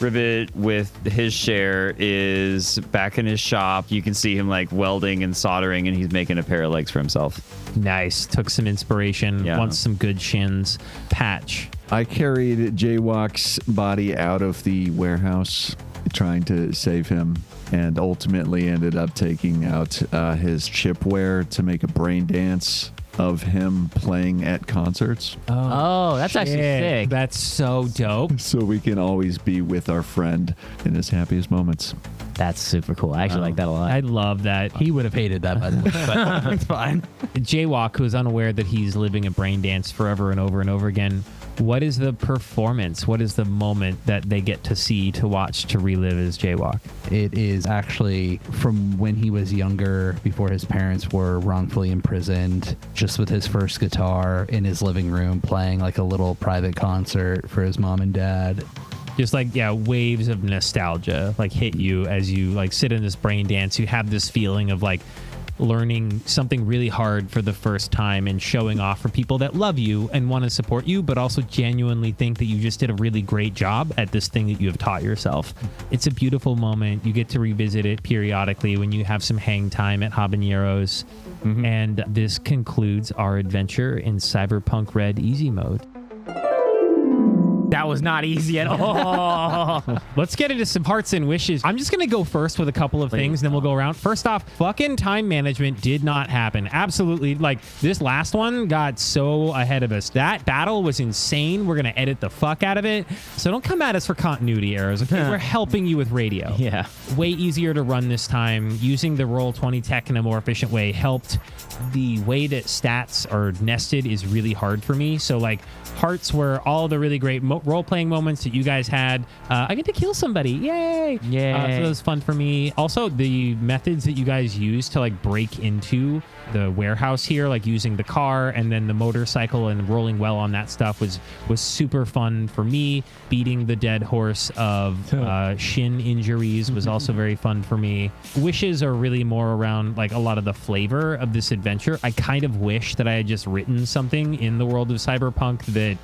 Rivet with his share is back in his shop. You can see him like welding and soldering, and he's making a pair of legs for himself. Nice. Took some inspiration. Yeah. Wants some good shins. Patch. I carried Jaywalk's body out of the warehouse trying to save him, and ultimately ended up taking out his chipware to make a brain dance of him playing at concerts. Oh, that's actually sick. That's so dope. So we can always be with our friend in his happiest moments. That's super cool. I actually like that a lot. I love that. He would have hated that, by the way, but it's fine. Jaywalk, who is unaware that he's living a brain dance forever and over and over again, what is the performance? What is the moment that they get to see, to watch, to relive as Jaywalk? It is actually from when he was younger, before his parents were wrongfully imprisoned, just with his first guitar in his living room, playing like a little private concert for his mom and dad. Just like, yeah, waves of nostalgia like hit you as you like sit in this brain dance. You have this feeling of like learning something really hard for the first time and showing off for people that love you and want to support you, but also genuinely think that you just did a really great job at this thing that you have taught yourself. It's a beautiful moment. You get to revisit it periodically when you have some hang time at Habaneros. And this concludes our adventure in Cyberpunk Red Easy Mode. That was not easy at all. Let's get into some hearts and wishes. I'm just going to go first with a couple of things, then we'll go around. First off, fucking time management did not happen. Absolutely. Like, this last one got so ahead of us. That battle was insane. We're going to edit the fuck out of it. So don't come at us for continuity errors, okay? We're helping you with radio. Yeah. Way easier to run this time. Using the Roll20 tech in a more efficient way helped. The way that stats are nested is really hard for me. So, like, hearts were all the really great role-playing moments that you guys had. I get to kill somebody. Yay! Yay. So that was fun for me. Also, the methods that you guys used to, like, break into the warehouse here, like using the car and then the motorcycle and rolling well on that stuff was super fun for me. Beating the dead horse of shin injuries was also very fun for me. Wishes are really more around, like, a lot of the flavor of this adventure. I kind of wish that I had just written something in the world of Cyberpunk that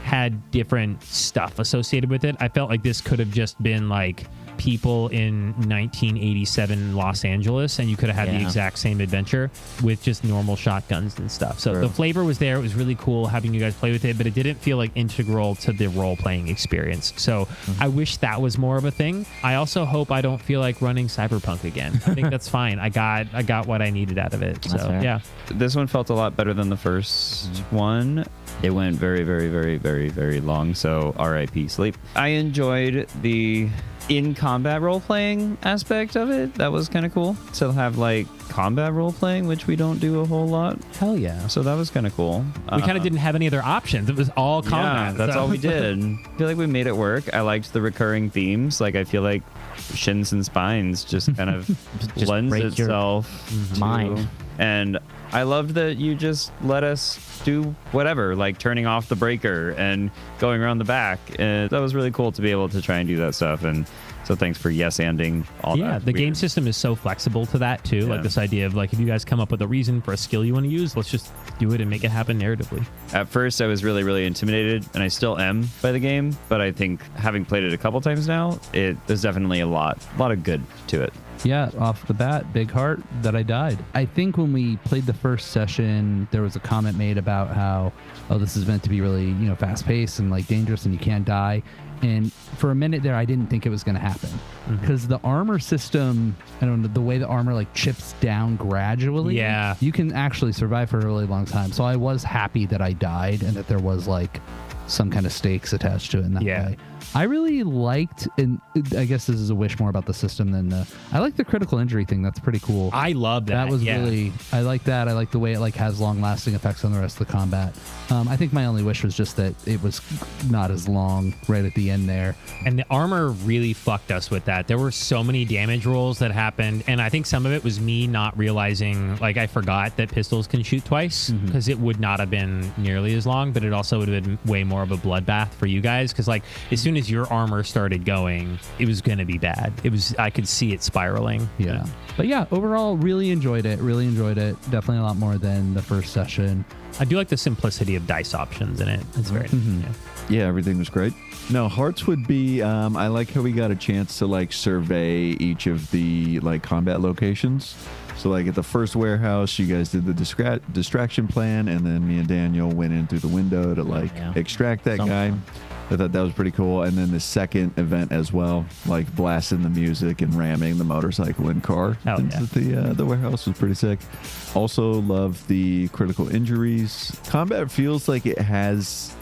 had different stuff associated with it. I felt like this could have just been like people in 1987 Los Angeles, and you could have had the exact same adventure with just normal shotguns and stuff. So the flavor was there. It was really cool having you guys play with it, but it didn't feel like integral to the role-playing experience. So I wish that was more of a thing. I also hope I don't feel like running Cyberpunk again. I think that's fine. I got what I needed out of it. So yeah. This one felt a lot better than the first one. It went very, very, very, very, very long. So RIP sleep. I enjoyed the in-combat role-playing aspect of it. That was kind of cool. To have like combat role-playing, which we don't do a whole lot. Hell yeah. So that was kind of cool. We kind of didn't have any other options. It was all combat. Yeah, that's all we did. I feel like we made it work. I liked the recurring themes. Like, I feel like shins and spines just kind of Just lends break your itself to mind. And I loved that you just let us do whatever, like turning off the breaker and going around the back. And that was really cool to be able to try and do that stuff. And so thanks for yes-anding all that. Yeah, the game system is so flexible to that too. Yeah. Like this idea of like, if you guys come up with a reason for a skill you want to use, let's just do it and make it happen narratively. At first, I was really, really intimidated, and I still am by the game. But I think having played it a couple times now, there's definitely a lot of good to it. Yeah, off the bat, big heart that I died. I think when we played the first session, there was a comment made about how, oh, this is meant to be really, fast paced and like dangerous and you can't die. And for a minute there, I didn't think it was going to happen because the armor system, I don't know, the way the armor like chips down gradually. Yeah. You can actually survive for a really long time. So I was happy that I died and that there was like some kind of stakes attached to it in that way. I really liked, and I guess this is a wish more about the system than I like the critical injury thing. That's pretty cool. I love that. That was really, I like that. I like the way it like has long lasting effects on the rest of the combat. I think my only wish was just that it was not as long right at the end there. And the armor really fucked us with that. There were so many damage rolls that happened, and I think some of it was me not realizing, like I forgot that pistols can shoot twice because it would not have been nearly as long, but it also would have been way more of a bloodbath for you guys because like as soon as your armor started going, it was going to be bad. I could see it spiraling. Yeah. But yeah, overall, really enjoyed it. Definitely a lot more than the first session. I do like the simplicity of dice options in it. It's very Yeah, everything was great. No, hearts would be, I like how we got a chance to like survey each of the like combat locations. So like at the first warehouse, you guys did the distraction plan, and then me and Daniel went in through the window to like extract that guy. I thought that was pretty cool. And then the second event as well, like blasting the music and ramming the motorcycle and car into the warehouse was pretty sick. Also love the critical injuries. Combat feels like it has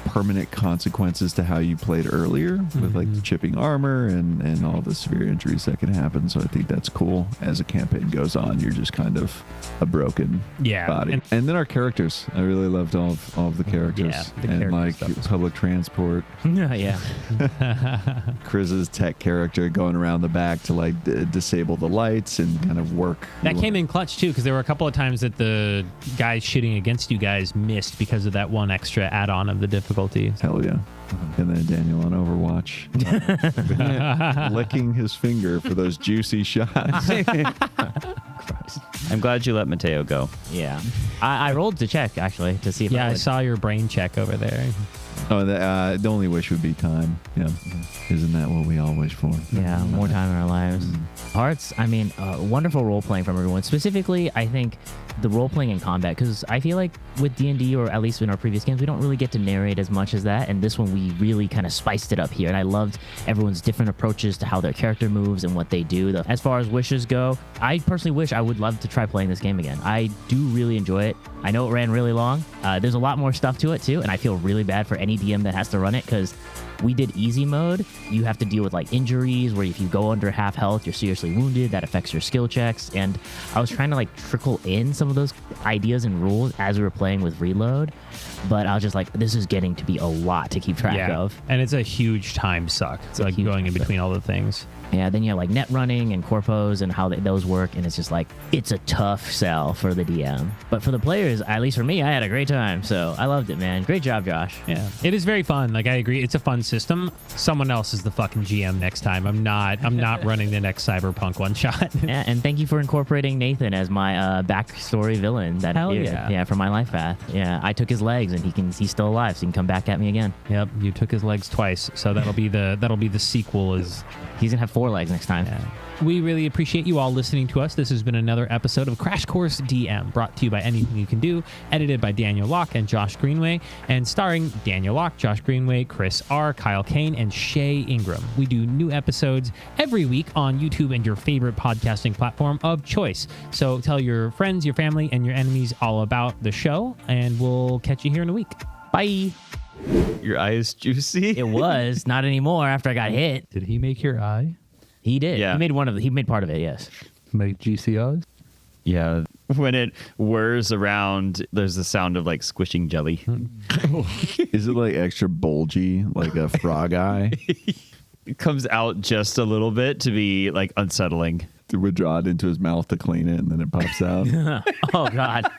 permanent consequences to how you played earlier with like the chipping armor and all the severe injuries that can happen. So I think that's cool. As a campaign goes on, you're just kind of a broken body. And then our characters, I really loved all of the characters. And like public transport. Chris's tech character going around the back to like disable the lights and kind of work. That came in clutch too, because there were a couple of times that the guys shooting against you guys missed because of that one extra add-on of the difficulty. Hell yeah. And then Daniel on Overwatch licking his finger for those juicy shots. I'm glad you let Mateo go. Yeah. I rolled to check, actually, to see if Yeah, I would. saw your brain check over there. Oh, the only wish would be time. Yeah. Isn't that what we all wish for? Yeah, more time in our lives. Hearts, I mean, wonderful role playing from everyone. Specifically, I think the role playing in combat, because I feel like with D&D, or at least in our previous games, we don't really get to narrate as much as that. And this one, we really kind of spiced it up here. And I loved everyone's different approaches to how their character moves and what they do. As far as wishes go, I personally wish I would love to try playing this game again. I do really enjoy it. I know it ran really long. There's a lot more stuff to it too, and I feel really bad for any DM that has to run it, because we did easy mode. You have to deal with like injuries where if you go under half health, you're seriously wounded. That affects your skill checks. And I was trying to like trickle in some of those ideas and rules as we were playing with reload, but I was just like, this is getting to be a lot to keep track of. And it's a huge time suck. It's like going in between all the things. Yeah, then you have like net running and corpos and how those work, and it's just like, it's a tough sell for the DM. But for the players, at least for me, I had a great time. So I loved it, man. Great job, Josh. Yeah, it is very fun. Like, I agree, it's a fun system. Someone else is the fucking GM next time. I'm not running the next Cyberpunk one shot. Yeah, and thank you for incorporating Nathan as my backstory villain. That Hell appeared. yeah. Yeah, for my life path. Yeah, I took his legs, and he's still alive, so he can come back at me again. Yep, you took his legs twice, so that'll be the sequel. Is He's gonna have 4 legs next time. Yeah. We really appreciate you all listening to us. This has been another episode of Crash Course DM, brought to you by Anything You Can Do, edited by Daniel Locke and Josh Greenway, and starring Daniel Locke, Josh Greenway, Chris R., Kyle Kane, and Shea Ingram. We do new episodes every week on YouTube and your favorite podcasting platform of choice. So tell your friends, your family, and your enemies all about the show, and we'll catch you here in a week. Bye. Your eye is juicy. It was not anymore after I got hit. Did he make your eye? He did. Yeah. He made part of it. Yes. Make GCOs? Yeah. When it whirs around, there's the sound of like squishing jelly. Is it like extra bulgy, like a frog eye? It comes out just a little bit to be like unsettling. To withdraw it into his mouth to clean it, and then it pops out. Oh God.